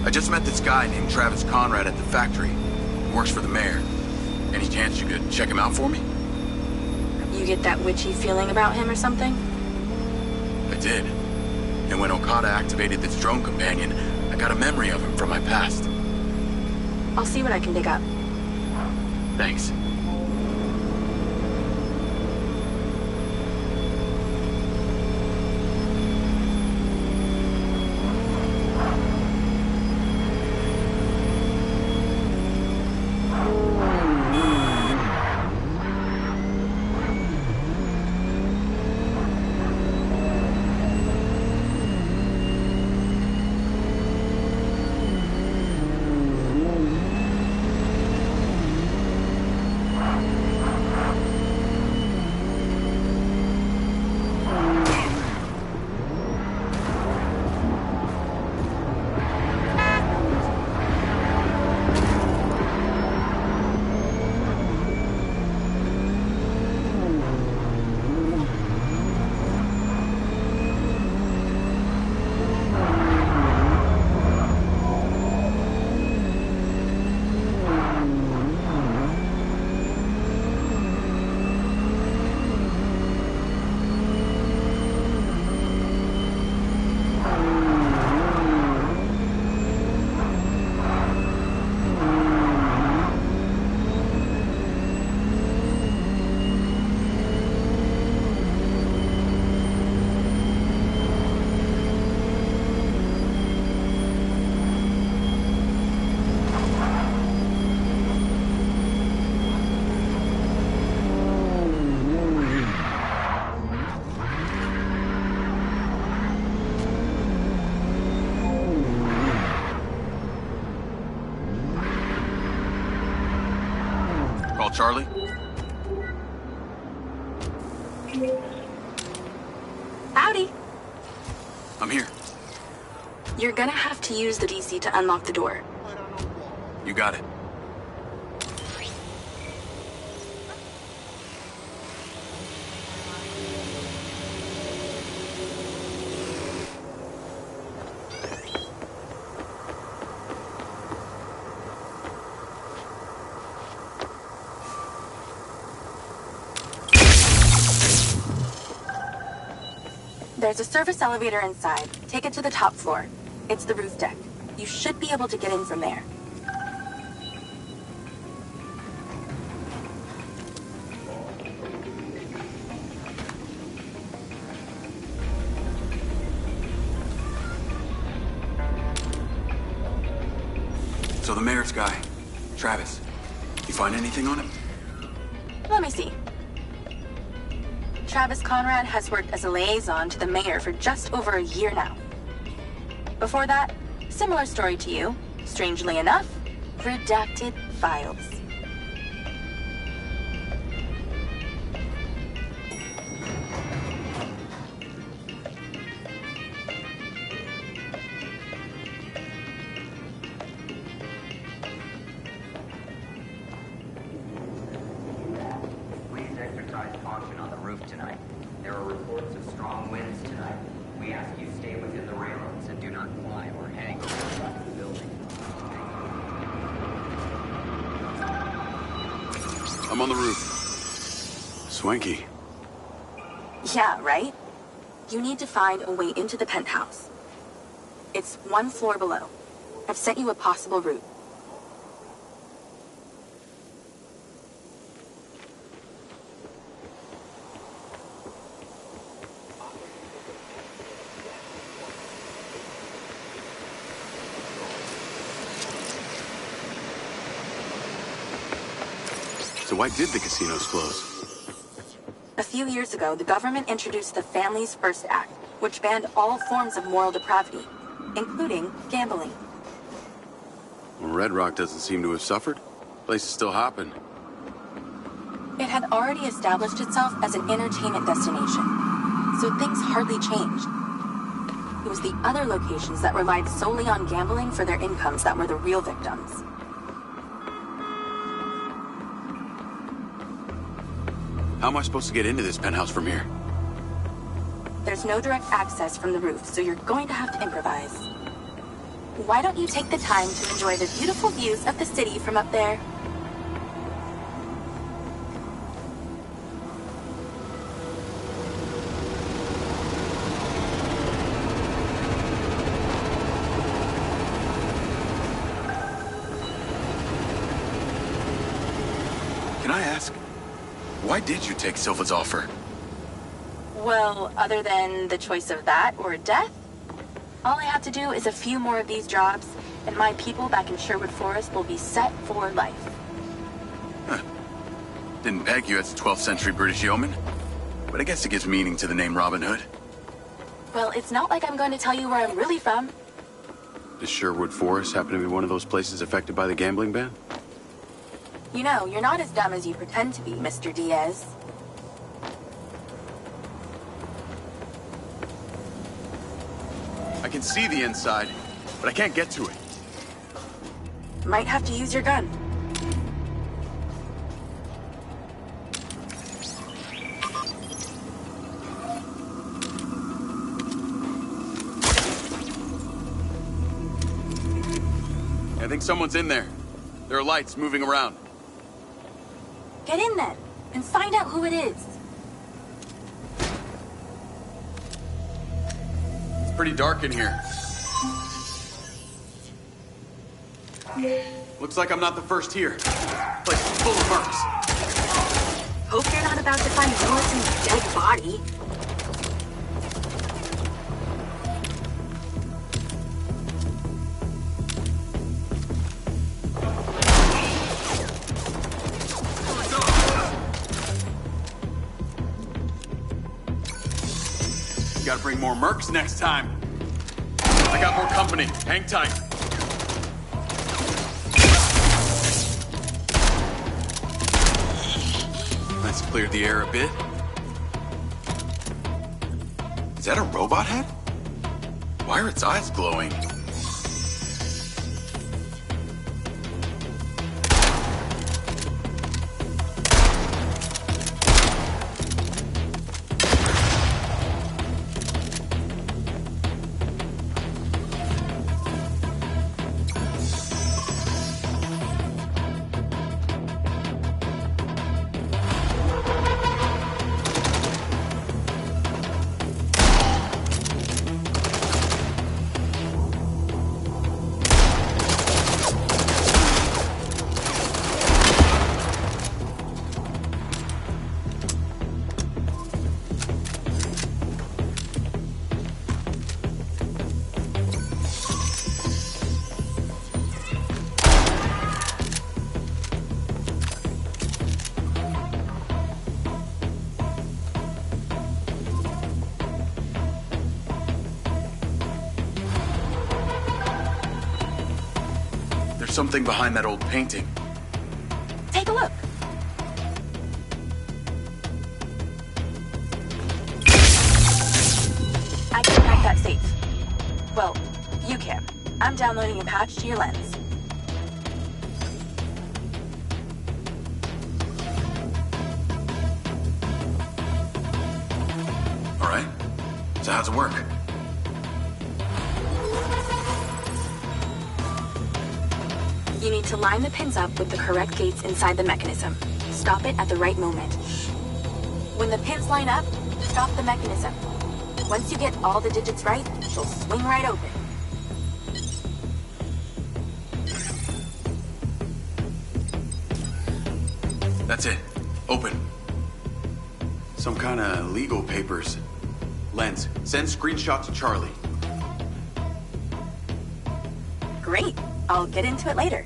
I just met this guy named Travis Conrad at the factory. He works for the mayor. Any chance you could check him out for me? You get that witchy feeling about him or something? I did. And when Okada activated this drone companion, I got a memory of him from my past. I'll see what I can dig up. Thanks. Charlie? Howdy. I'm here. You're gonna have to use the DC to unlock the door. You got it. There's a service elevator inside. Take it to the top floor. It's the roof deck. You should be able to get in from there. So the mayor's guy, Travis, you find anything on him? Let me see. Travis Conrad has worked as a liaison to the mayor for just over a year now. Before that, similar story to you. Strangely enough, redacted files. I'm on the roof. Swanky. Yeah, right? You need to find a way into the penthouse. It's one floor below. I've sent you a possible route. So why did the casinos close? A few years ago, the government introduced the Family's First Act, which banned all forms of moral depravity, including gambling. Well, Red Rock doesn't seem to have suffered. Place is still hopping. It had already established itself as an entertainment destination, so things hardly changed. It was the other locations that relied solely on gambling for their incomes that were the real victims. How am I supposed to get into this penthouse from here? There's no direct access from the roof, so you're going to have to improvise. Why don't you take the time to enjoy the beautiful views of the city from up there? Can I ask, why did you take Silva's offer? Well, other than the choice of that or death, all I have to do is a few more of these jobs, and my people back in Sherwood Forest will be set for life. Huh. Didn't peg you as a 12th century British yeoman, but I guess it gives meaning to the name Robin Hood. Well, it's not like I'm going to tell you where I'm really from. Does Sherwood Forest happen to be one of those places affected by the gambling ban? You know, you're not as dumb as you pretend to be, Mr. Diaz. I can see the inside, but I can't get to it. Might have to use your gun. I think someone's in there. There are lights moving around. Get in then, and find out who it is. It's pretty dark in here. Looks like I'm not the first here. Place is full of mercs. Hope you're not about to find Millicent's dead body. Gotta bring more mercs next time. I got more company. Hang tight. Let's clear the air a bit. Is that a robot head? Why are its eyes glowing? Something behind that old painting. Take a look. I can crack that safe. Well, you can. I'm downloading a patch to your lens. All right. So how's it work? You need to line the pins up with the correct gates inside the mechanism. Stop it at the right moment. When the pins line up, stop the mechanism. Once you get all the digits right, she'll swing right open. That's it. Open. Some kind of legal papers. Lens, send screenshot to Charlie. Great. I'll get into it later.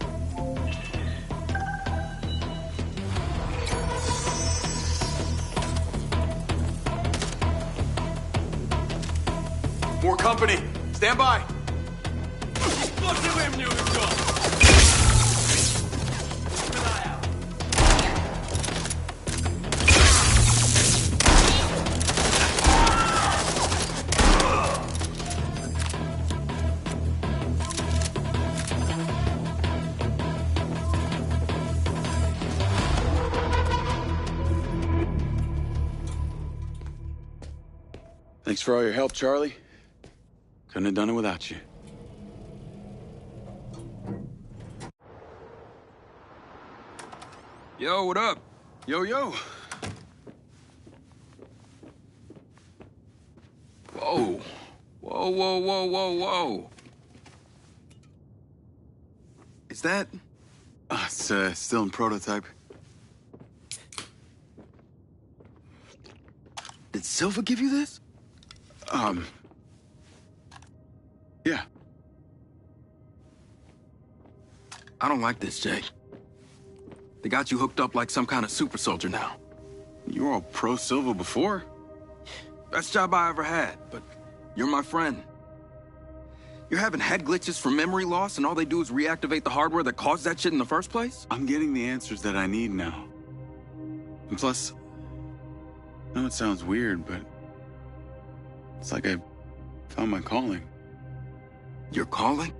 More company. Stand by. Thanks for all your help, Charlie. Couldn't have done it without you. Yo, what up? Yo, yo. Whoa. Whoa, whoa, whoa, whoa, whoa. Is that... It's still in prototype. Did Silva give you this? Yeah. I don't like this, Jay. They got you hooked up like some kind of super soldier now. You were all pro-Silva before. Best job I ever had, but you're my friend. You're having head glitches from memory loss, and all they do is reactivate the hardware that caused that shit in the first place? I'm getting the answers that I need now. And plus, I know it sounds weird, but it's like I found my calling. Your calling?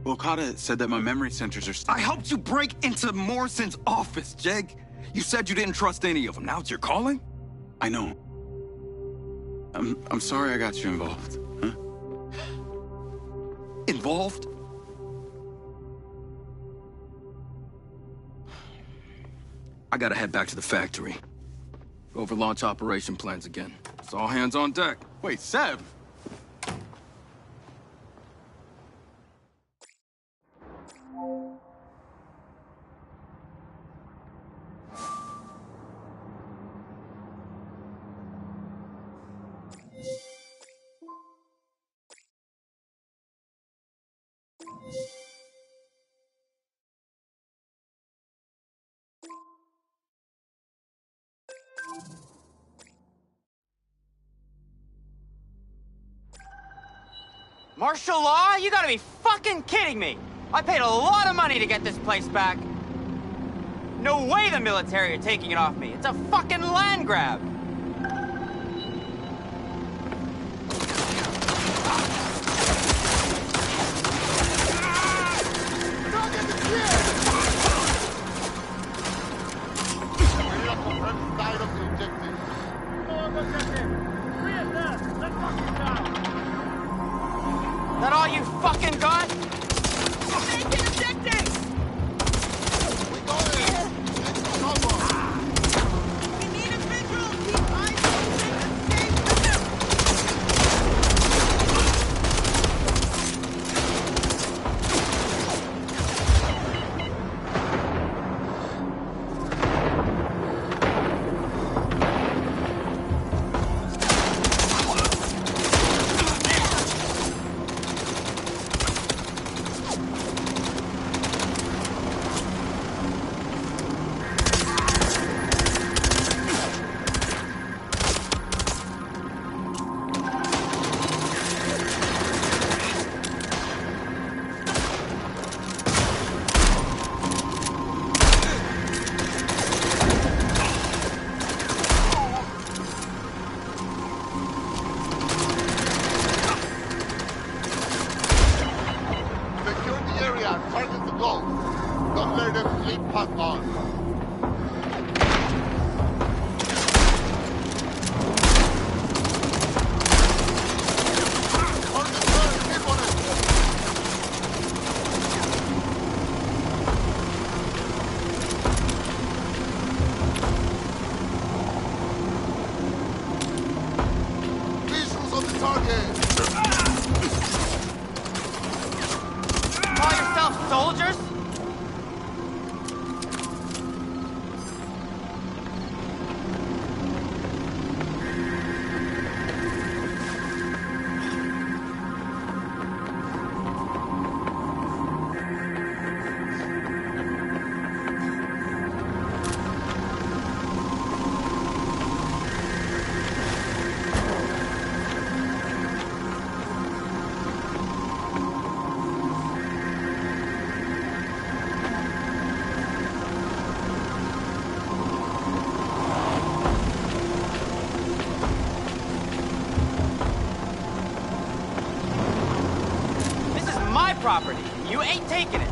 Well, Okada said that my memory centers are... I helped you break into Morrison's office, Jeg. You said you didn't trust any of them. Now it's your calling? I know. I'm sorry I got you involved, huh? Involved? I gotta head back to the factory. Go over launch operation plans again. It's all hands on deck. Wait, Seb! Martial law? You gotta be fucking kidding me! I paid a lot of money to get this place back. No way the military are taking it off me. It's a fucking land grab. That all you fucking got? Make it objectives! We got it! It's over! We need a visual! Keep eyes open and stay with them! Property. You ain't taking it.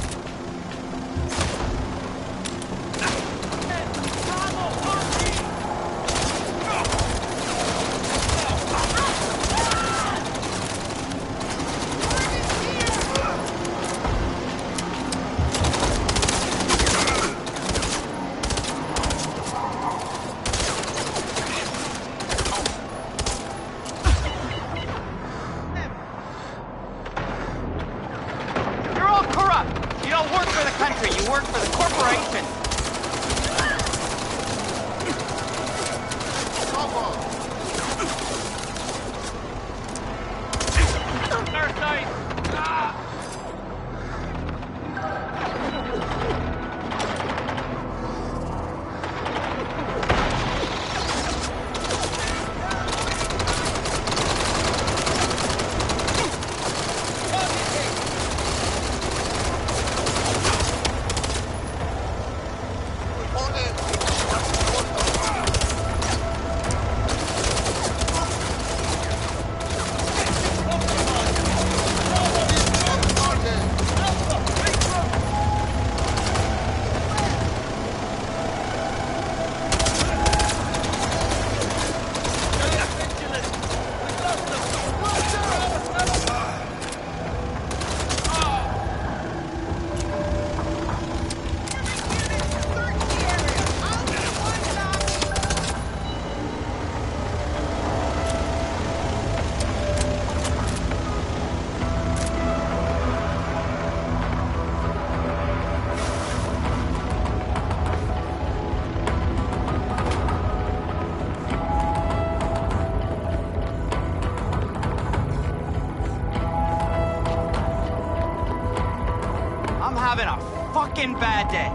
fucking bad day.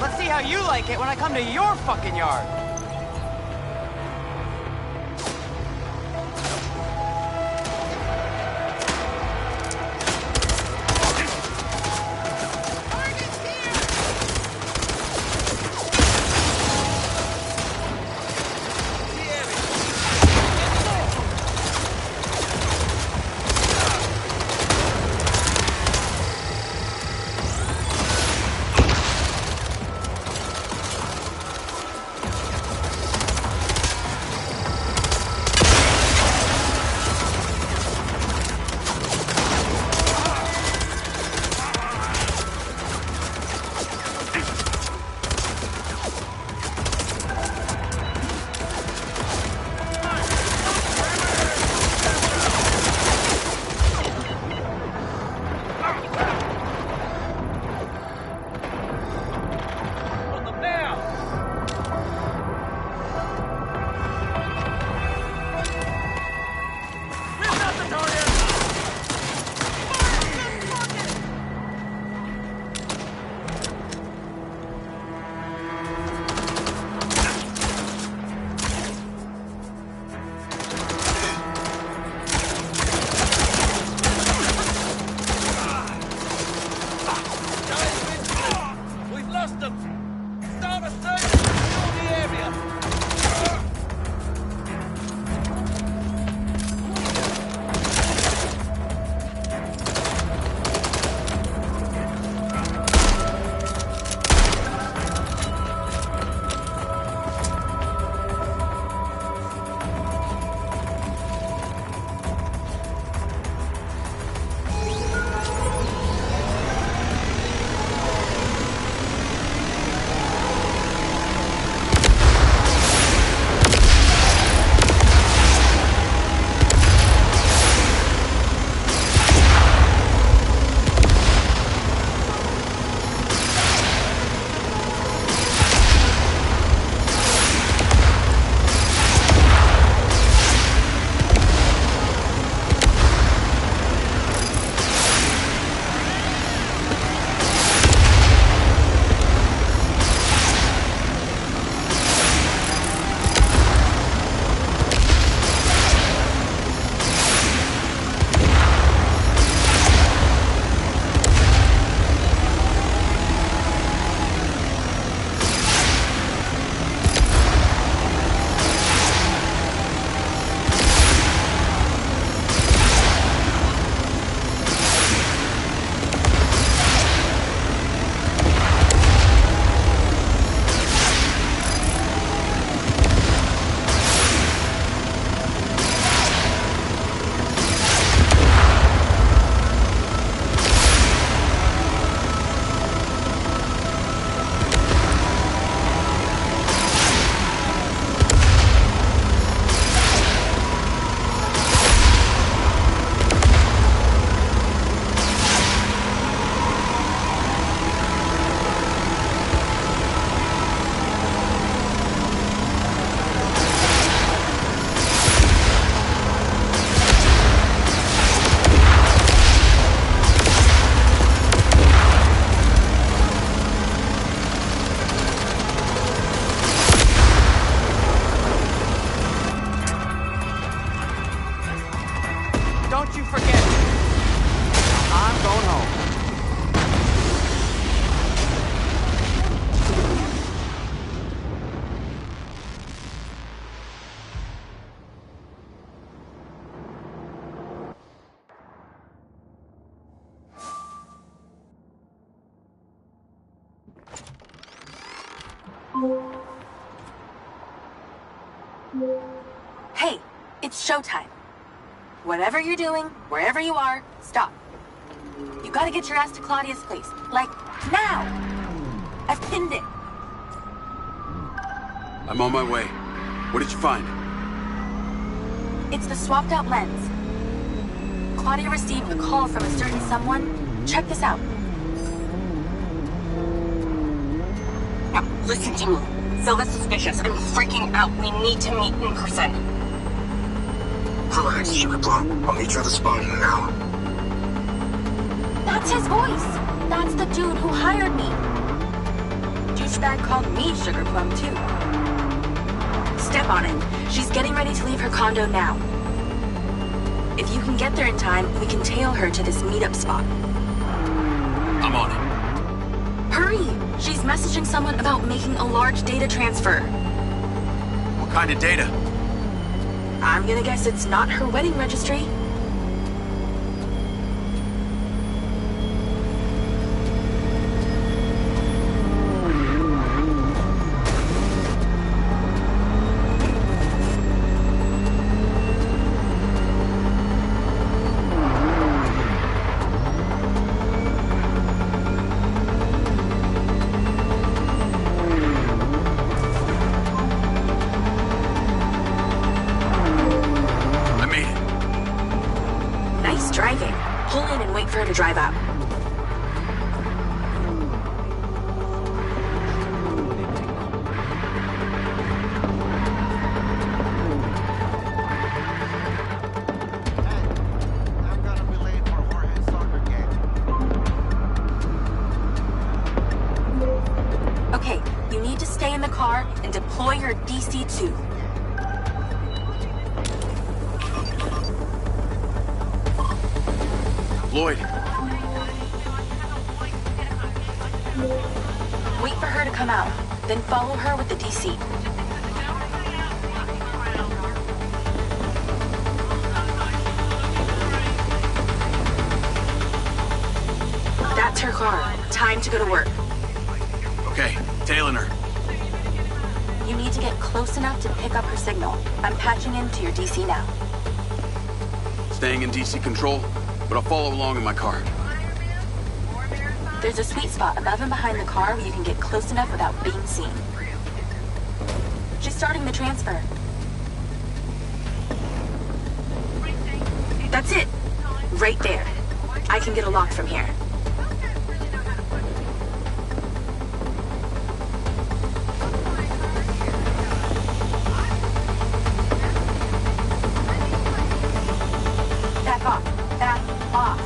Let's see how you like it when I come to your fucking yard. Hey, it's showtime. Whatever you're doing, wherever you are, stop. You gotta get your ass to Claudia's place. Like, now! I've pinned it. I'm on my way. What did you find? It's the swapped out lens. Claudia received a call from a certain someone. Check this out. Listen to me. Silva's suspicious. I'm freaking out. We need to meet in person. Relax, Sugar Plum. I'll meet you at the spot in an hour. That's his voice. That's the dude who hired me. Douchebag called me Sugar Plum, too. Step on it. She's getting ready to leave her condo now. If you can get there in time, we can tail her to this meetup spot. I'm on it. Hurry! She's messaging someone about making a large data transfer. What kind of data? I'm gonna guess it's not her wedding registry. Driving. Pull in and wait for her to drive out. Okay, you need to stay in the car and deploy your DC-2. Lloyd. Wait for her to come out, then follow her with the DC. That's her car. Time to go to work. Okay, tailing her. You need to get close enough to pick up her signal. I'm patching into your DC now. Staying in DC control, but I'll follow along in my car. There's a sweet spot above and behind the car where you can get close enough without being seen. She's starting the transfer. That's it. Right there. I can get a lock from here. Back off. Back off.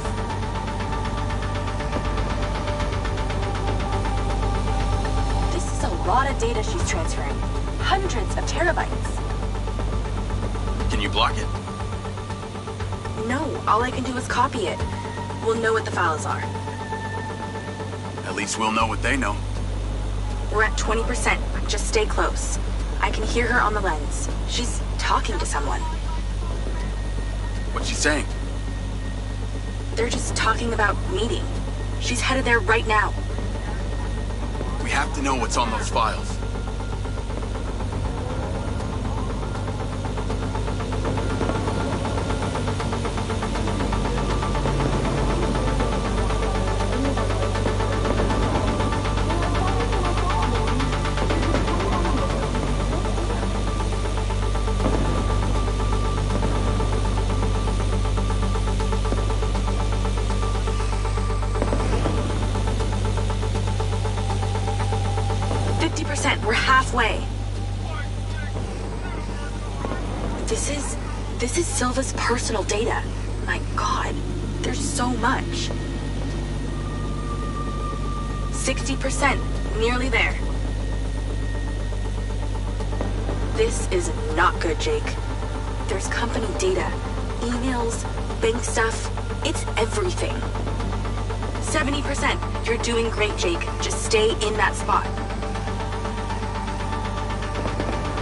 This is a lot of data she's transferring. Hundreds of terabytes. Can you block it? No, all I can do is copy it. We'll know what the files are. At least we'll know what they know. We're at 20%. Just stay close. I can hear her on the lens. She's talking to someone. What's she saying? They're just talking about meeting. She's headed there right now. We have to know what's on those files. We're halfway. This is Silva's personal data. My God, there's so much. 60%, nearly there. This is not good, Jake. There's company data, emails, bank stuff. It's everything. 70%. You're doing great, Jake. Just stay in that spot.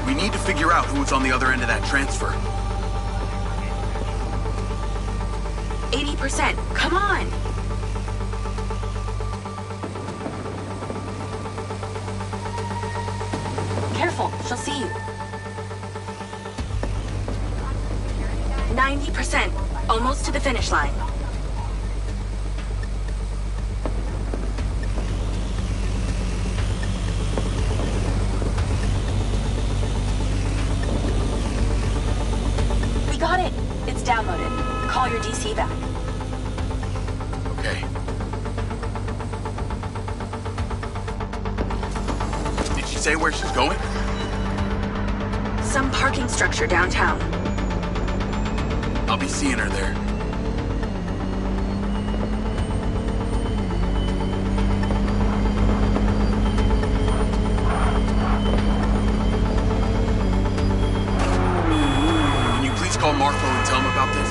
We need to figure out who was on the other end of that transfer. 80%. Come on! Careful, she'll see you. 90%. Almost to the finish line. Got it. It's downloaded. Call your DC back. Okay. Did she say where she's going? Some parking structure downtown. I'll be seeing her there. Can you please call Marco and tell him about this?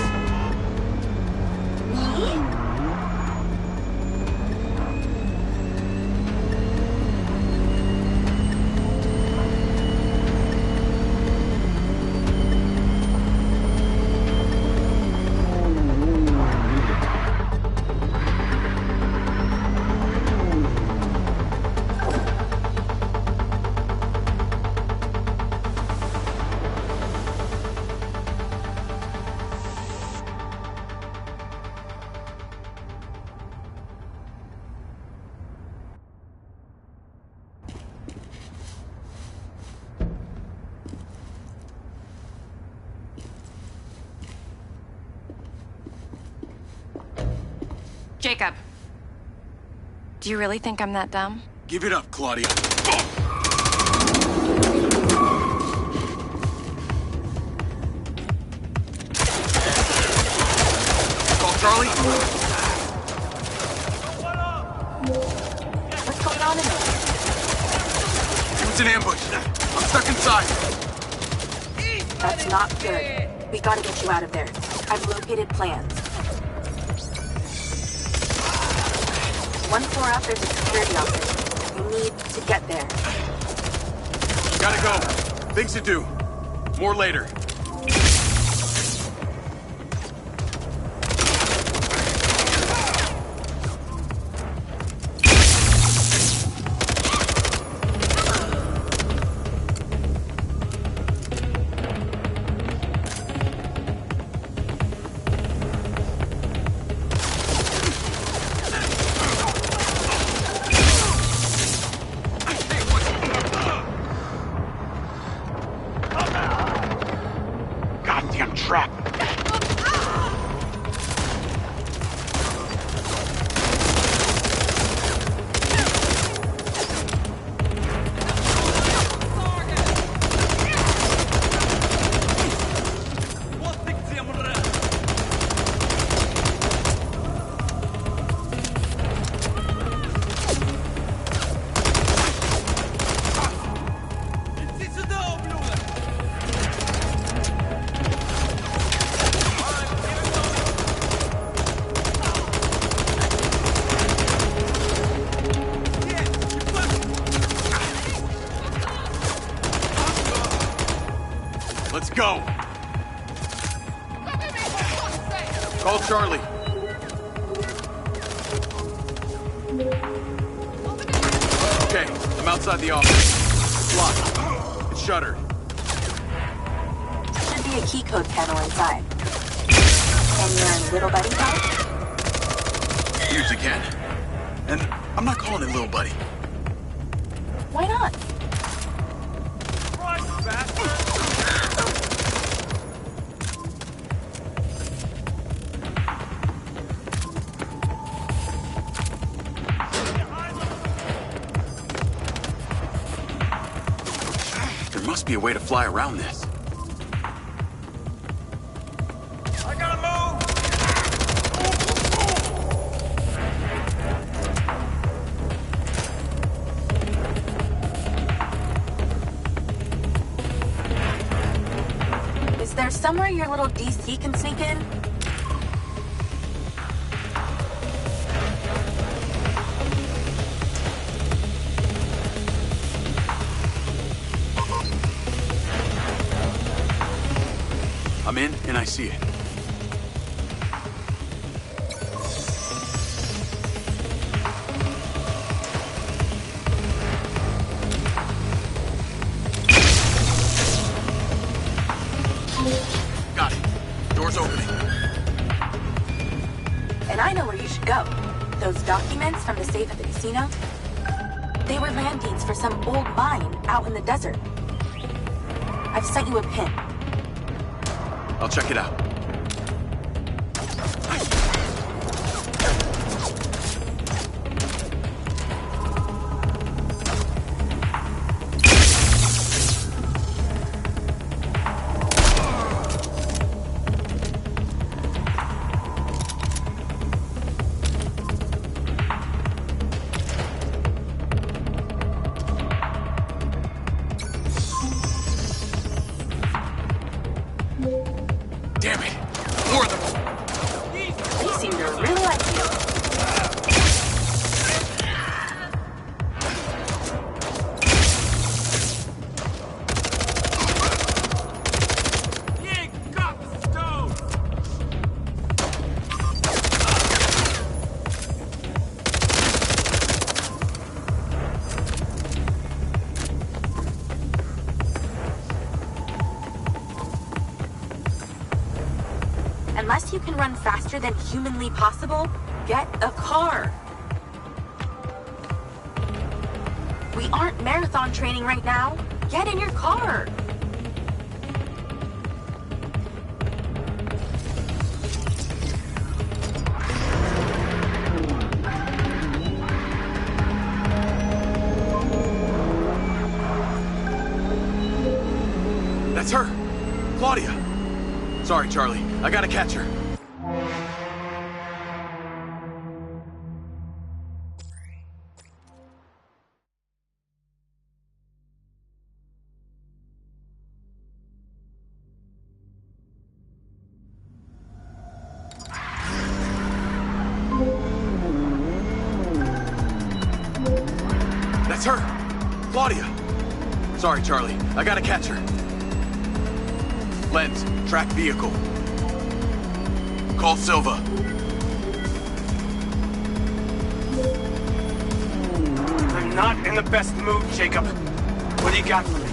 Jacob. Do you really think I'm that dumb? Give it up, Claudia. Call Charlie. What's going on in there? It was an ambush. I'm stuck inside. That's not good. We gotta get you out of there. I've located plans. One floor up, there's a security office. You need to get there. Gotta go. Things to do. More later. Goddamn trap. Let's go. Call Charlie. Okay, I'm outside the office. It's locked. It's shuttered. Should be a key code panel inside. And your little buddy code? Use again. And I'm not calling it little buddy. Why not? There must be a way to fly around this. I gotta move! Is there somewhere your little DC can sneak in? I'm in, and I see it. Got it. Door's opening. And I know where you should go. Those documents from the safe at the casino? They were land deeds for some old mine out in the desert. I've sent you a pin. I'll check it out. Unless you can run faster than humanly possible, get a car. We aren't marathon training right now. Get in your car. That's her! Claudia! Sorry, Charlie. I gotta catch her. That's her! Claudia! Sorry, Charlie. I gotta catch her. Lens, track vehicle. Call Silva. I'm not in the best mood, Jacob. What do you got for me?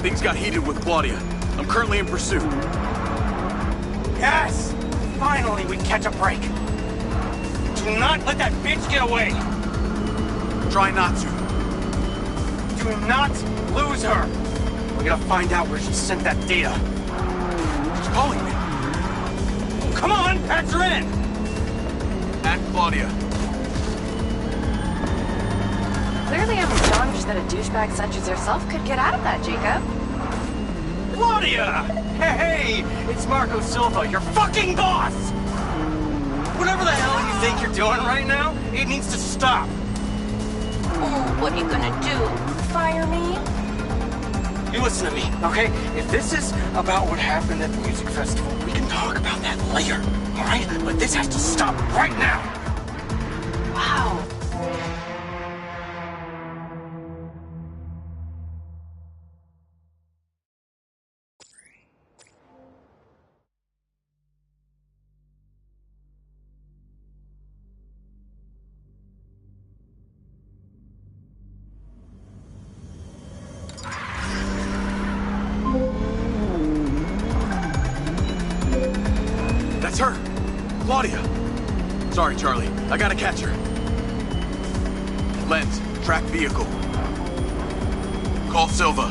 Things got heated with Claudia. I'm currently in pursuit. Yes! Finally, we catch a break. Do not let that bitch get away. Try not to. Do not lose her. We're gonna find out where she sent that data. She's calling me. Come on, patch her in. At Claudia. Clearly I'm astonished that a douchebag such as yourself could get out of that, Jacob. Claudia! Hey, it's Marco Silva, your fucking boss! Whatever the hell you think you're doing right now, it needs to stop. Oh, what are you gonna do? Fire me? You listen to me, okay? If this is about what happened at the music festival, we can talk about that later, all right? But this has to stop right now. Wow. That's her! Claudia! Sorry, Charlie. I gotta catch her. Lens, track vehicle. Call Silva.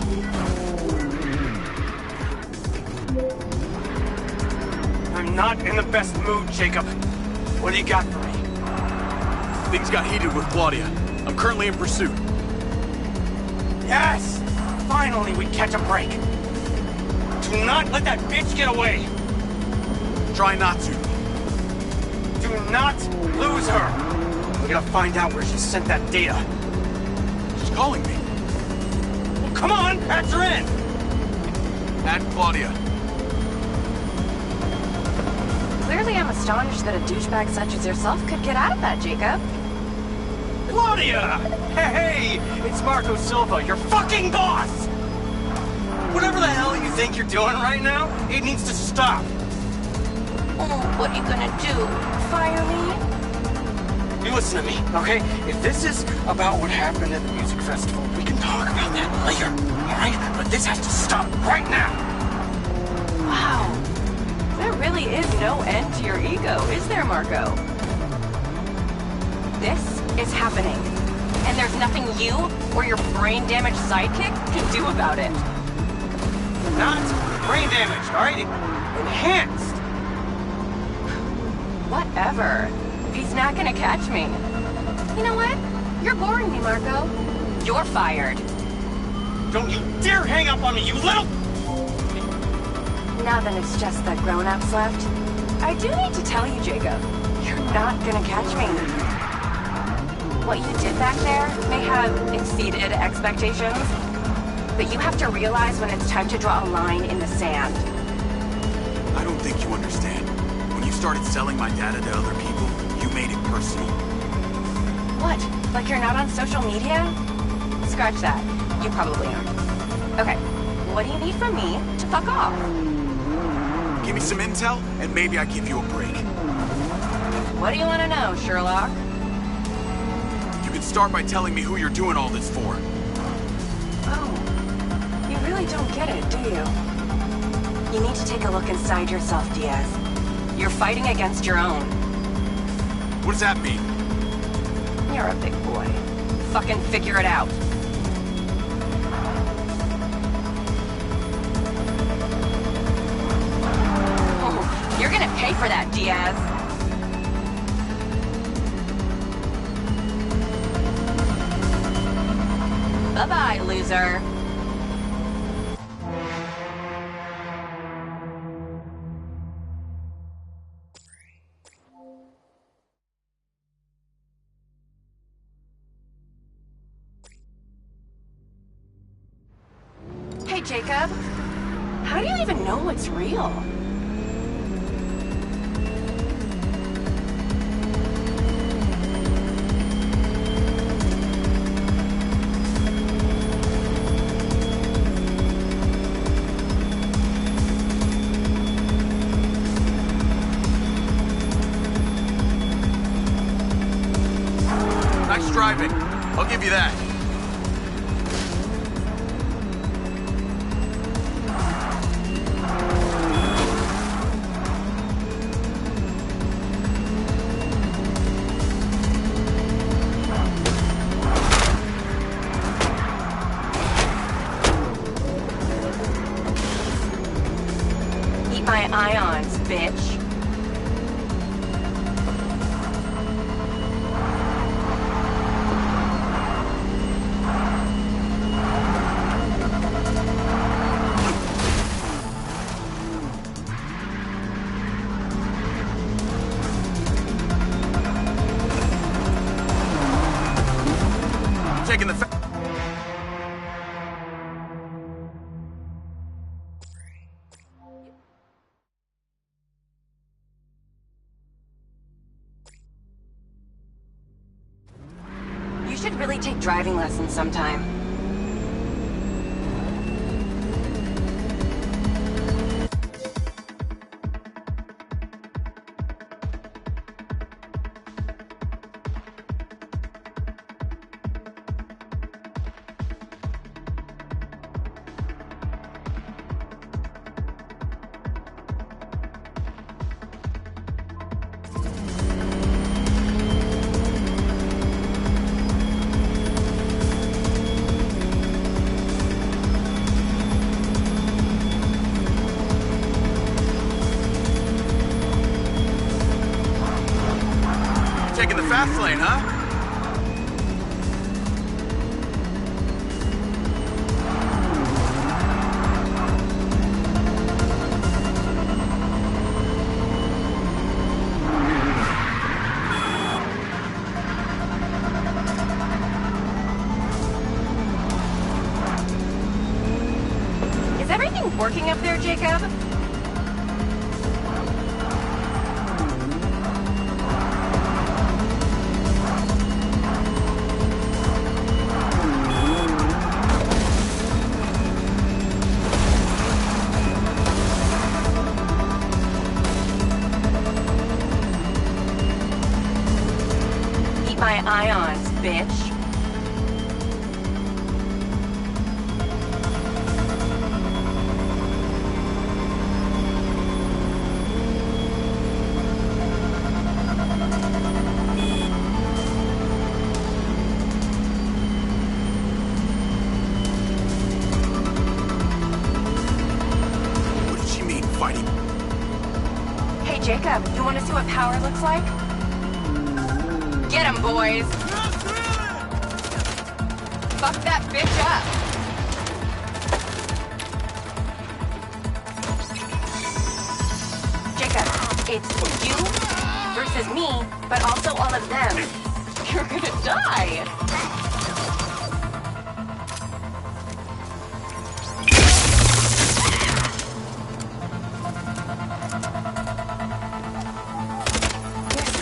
I'm not in the best mood, Jacob. What do you got for me? Things got heated with Claudia. I'm currently in pursuit. Yes! Finally, we catch a break. Do not let that bitch get away. Try not to. Do not lose her. We're gonna find out where she sent that data. She's calling me. Well, come on, patch her in. At Claudia. Clearly I'm astonished that a douchebag such as yourself could get out of that, Jacob. Claudia! Hey, it's Marco Silva, your fucking boss! Whatever the hell you think you're doing right now, it needs to stop. Oh, what are you gonna do? Fire me? You listen to me, okay? If this is about what happened at the music festival, we can talk about that later, all right? But this has to stop right now. Wow. There really is no end to your ego, is there, Marco? This is happening. And there's nothing you or your brain-damaged sidekick can do about it. Not brain damaged, all right? Enhanced. Whatever. He's not gonna catch me. You know what? You're boring me, Marco. You're fired. Don't you dare hang up on me, you little... Now that it's just the grown-ups left, I do need to tell you, Jacob, you're not gonna catch me. What you did back there may have exceeded expectations, but you have to realize when it's time to draw a line in the sand. I don't think you understand. When you started selling my data to other people, you made it personal. What? Like you're not on social media? Scratch that. You probably aren't. Okay, what do you need from me to fuck off? Give me some intel, and maybe I give you a break. What do you want to know, Sherlock? You can start by telling me who you're doing all this for. Oh, you really don't get it, do you? You need to take a look inside yourself, Diaz. You're fighting against your own. What does that mean? You're a big boy. Fucking figure it out. Oh, you're gonna pay for that, Diaz. Bye-bye, loser. Hey, Jacob. How do you even know what's real? Nice driving. I'll give you that. Eat my ions, bitch. Taking the You should really take driving lessons sometime. taking the fast lane, huh? Is everything working up there, Jacob? Eat my ions, bitch. What did she mean, fighting? Hey, Jacob, you want to see what power looks like? Get him, boys! Fuck that bitch up! Jacob, it's you versus me, but also all of them. You're gonna die!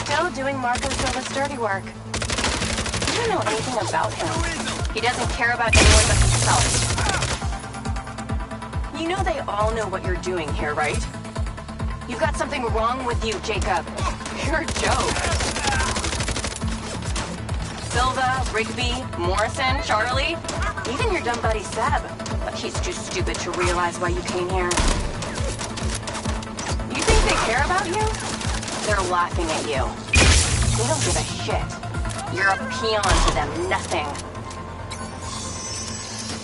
Still doing Marco Silva's dirty work. You don't know anything about him. He doesn't care about anyone but himself. You know they all know what you're doing here, right? You've got something wrong with you, Jacob. You're a joke. Silva, Rigby, Morrison, Charlie, even your dumb buddy Seb. But he's too stupid to realize why you came here. they care about you? They're laughing at you. They don't give a shit. You're a peon to them, nothing.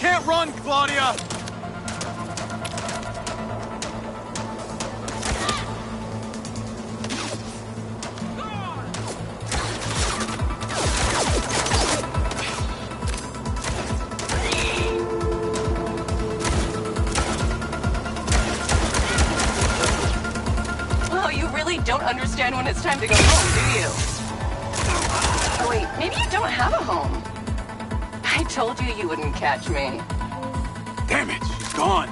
Can't run, Claudia! Oh, you really don't understand when it's time to go home, do you? Oh, wait, maybe you don't have a home. I told you you wouldn't catch me. Damn it, she's gone.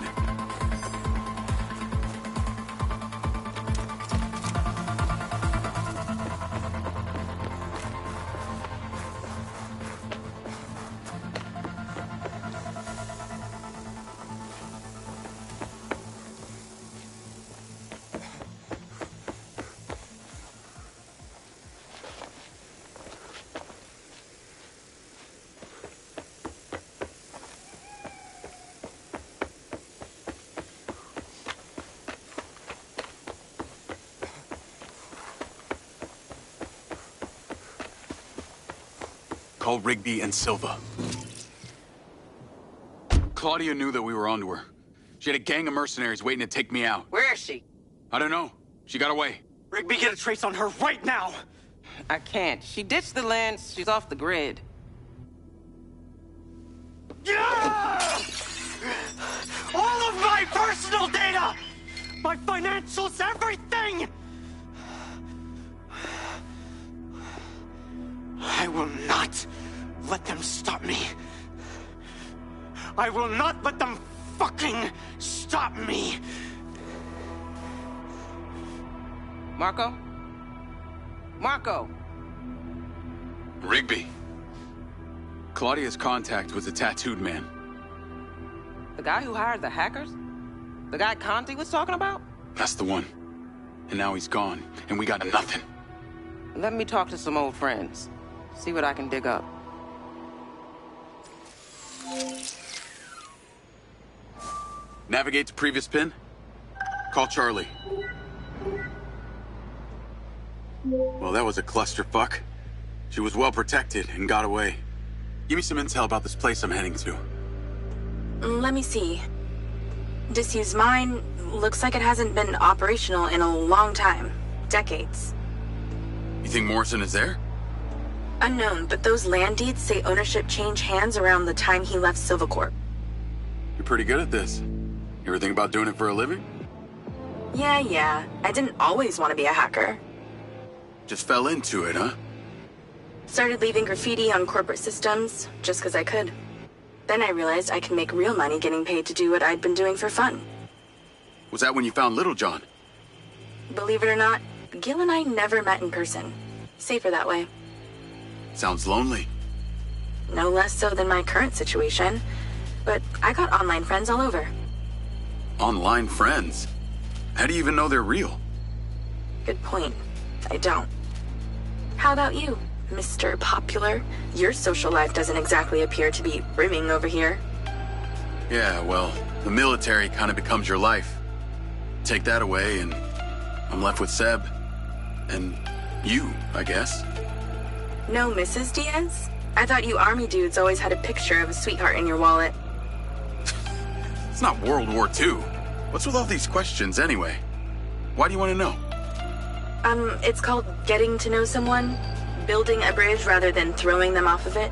Call Rigby and Silva. Claudia knew that we were onto her. She had a gang of mercenaries waiting to take me out. Where is she? I don't know. She got away. Rigby, get a trace on her right now! I can't. She ditched the lens. She's off the grid. Yeah! All of my personal data! My financials, everything! I will not let them stop me. I will not let them fucking stop me. Marco? Marco! Rigby. Claudia's contact was a tattooed man. The guy who hired the hackers? The guy Conti was talking about? That's the one. And now he's gone, and we got nothing. Let me talk to some old friends. See what I can dig up. Navigate to previous pin. Call Charlie. Well, that was a clusterfuck. She was well protected and got away. Give me some intel about this place I'm heading to. Let me see. Disused mine looks like it hasn't been operational in a long time. Decades. You think Morrison is there? Unknown, but those land deeds say ownership changed hands around the time he left Silvercorp. You're pretty good at this. You ever think about doing it for a living? Yeah. I didn't always want to be a hacker. Just fell into it, huh? Started leaving graffiti on corporate systems, just because I could. Then I realized I could make real money getting paid to do what I'd been doing for fun. Was that when you found Little John? Believe it or not, Gil and I never met in person. Safer that way. Sounds lonely. No less so than my current situation. But I got online friends all over. Online friends? How do you even know they're real? Good point. I don't. How about you, Mr. Popular? Your social life doesn't exactly appear to be brimming over here. Yeah, well, the military kind of becomes your life. Take that away and I'm left with Seb. And you, I guess. No Mrs. Diaz? I thought you army dudes always had a picture of a sweetheart in your wallet. It's not World War II. What's with all these questions anyway? Why do you want to know? It's called getting to know someone. Building a bridge rather than throwing them off of it.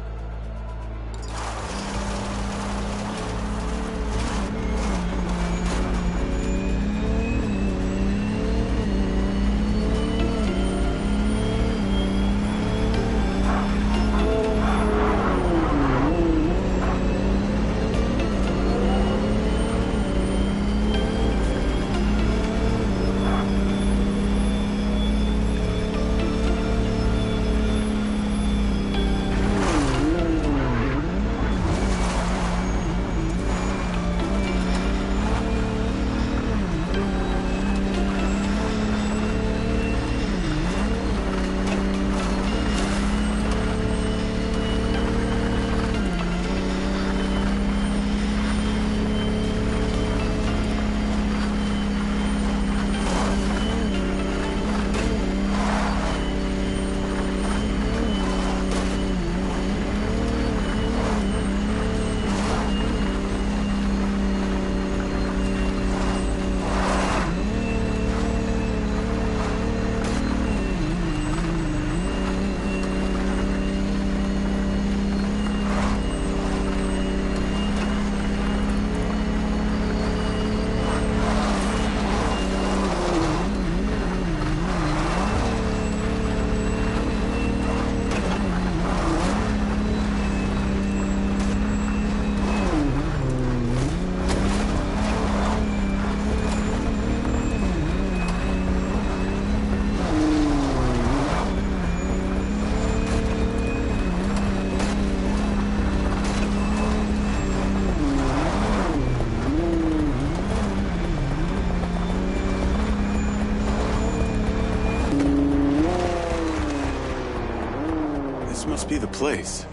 must be the place.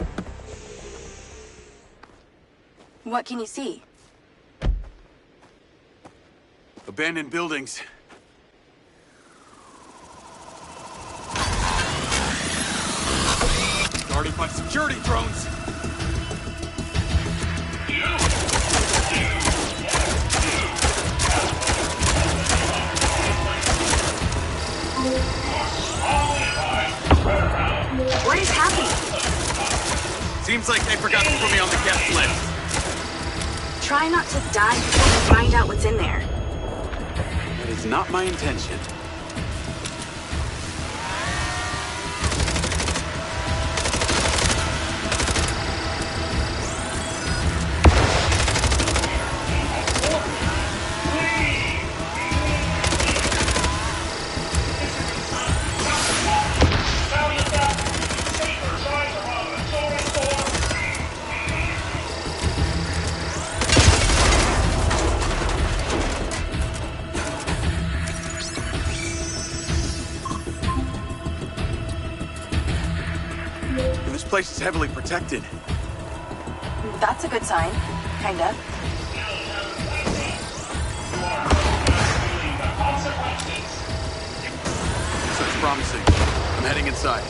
What can you see? Abandoned buildings. Guarded by security drones. What is happening? Seems like they forgot to put me on the guest list. Try not to die before we find out what's in there. That is not my intention. This place is heavily protected. That's a good sign. Kinda. This looks promising. I'm heading inside.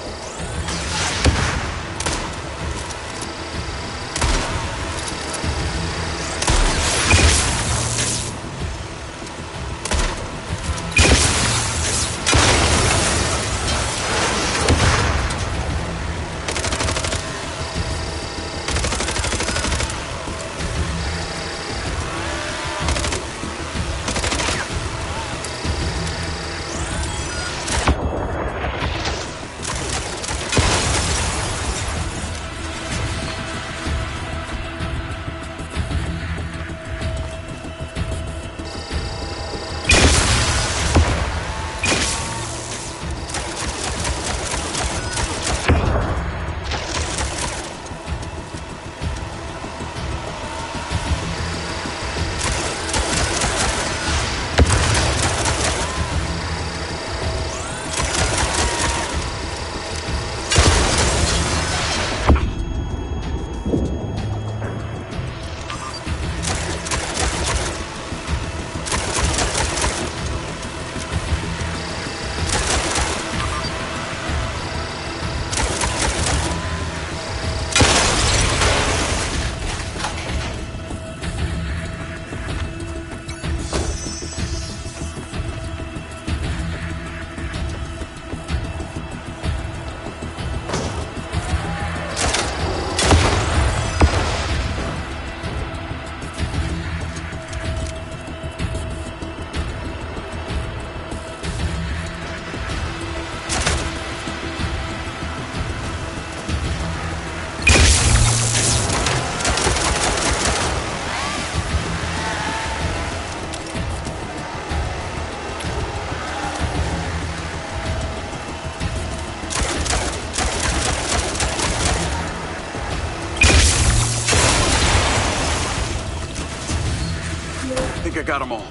I got them all.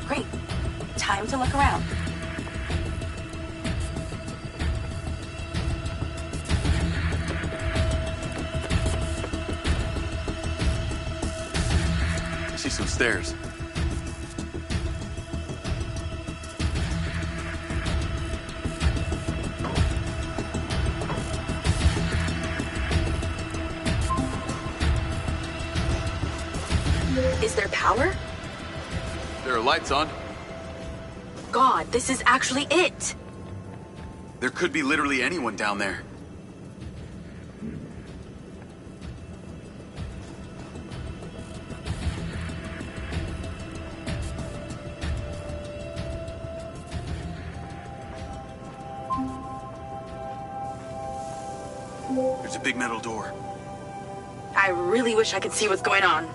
Great. Time to look around. I see some stairs. Is there power? There are lights on. God, this is actually it! There could be literally anyone down there. There's a big metal door. I really wish I could see what's going on.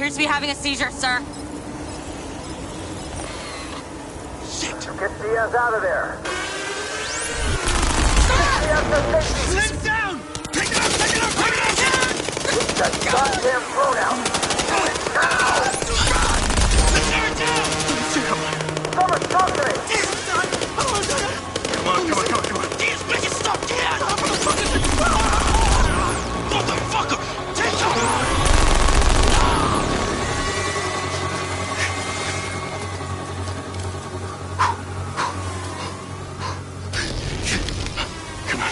appears to be having a seizure, sir. Get Diaz out of there. Sit down! Take it out! Take it out! Take it out! Get that goddamn phone out. Do it now! Summer, talk to me! Come on! Diaz, make it stop! Diaz! Motherfucker! Take off! Come on.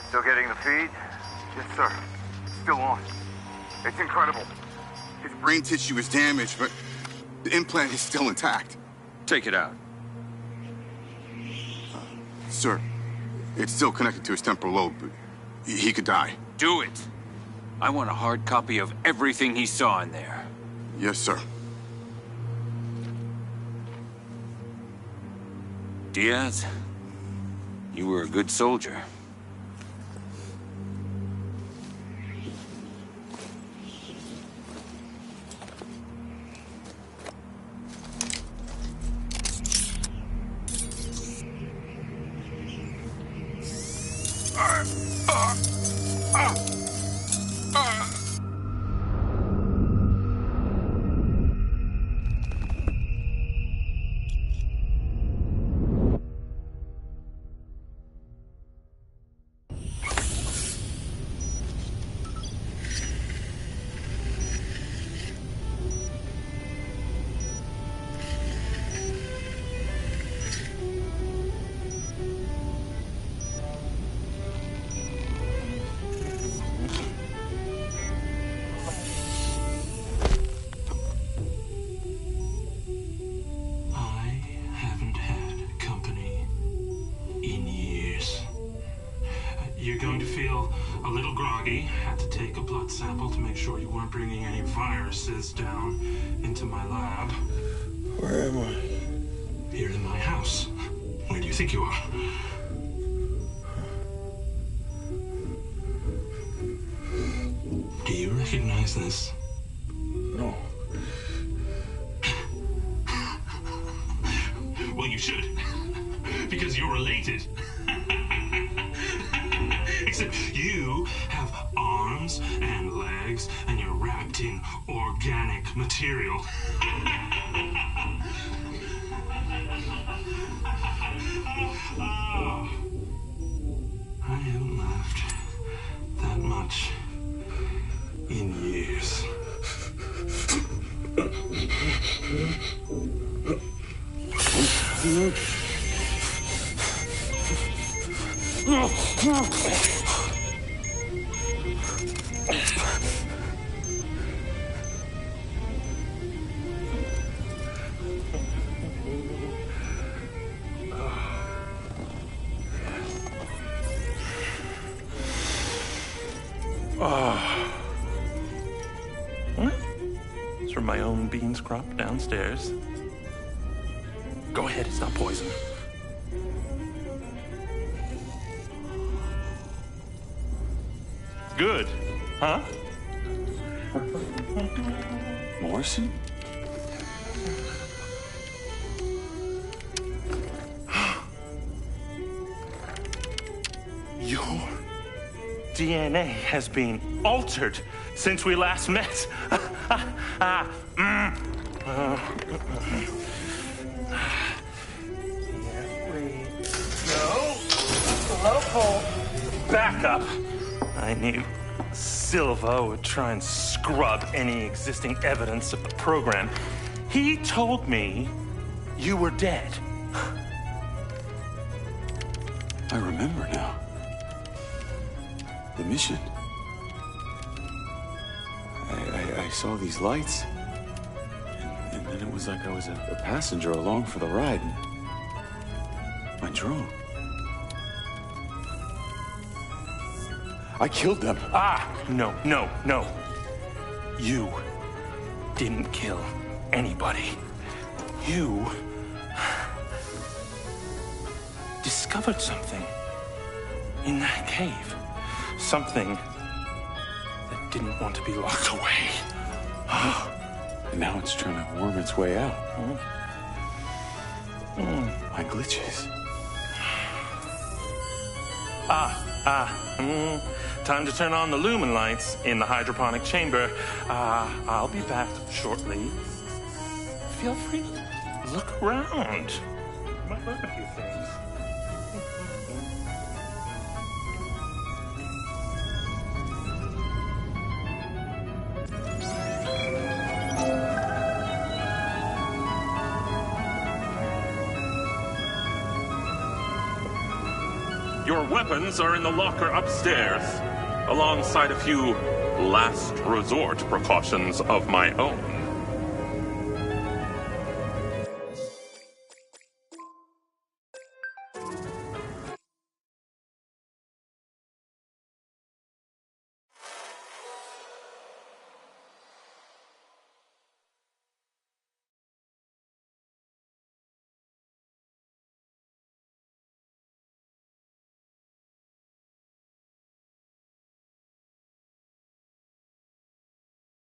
Still getting the feed? Yes, sir. It's still on. It's incredible. His brain tissue is damaged, but the implant is still intact. Take it out. Sir, it's still connected to his temporal lobe, but he could die. Do it. I want a hard copy of everything he saw in there. Yes, sir. Diaz, you were a good soldier. You're going to feel a little groggy. Had to take a blood sample to make sure you weren't bringing any viruses down into my lab. Where am I? Here in my house. Where do you think you are? Do you recognize this? No. Well, you should. Because you're related. Except you have arms and legs, and you're wrapped in organic material. I haven't laughed that much in years. It's from my own beans crop downstairs. Go ahead, it's not poison. Good, huh? Morrison? Your DNA has been altered since we last met. Here we go. Slow pull. backup. I knew Silva would try and scrub any existing evidence of the program. He told me you were dead. I remember now. The mission. I saw these lights, and then it was like I was a passenger along for the ride. My drone. I killed them. No. You didn't kill anybody. You discovered something in that cave. Something that didn't want to be locked away. And now it's trying to worm its way out. My glitches. Time to turn on the lumen lights in the hydroponic chamber. I'll be back shortly. Feel free to look around. You might learn a few things. Your weapons are in the locker upstairs, alongside a few last resort precautions of my own.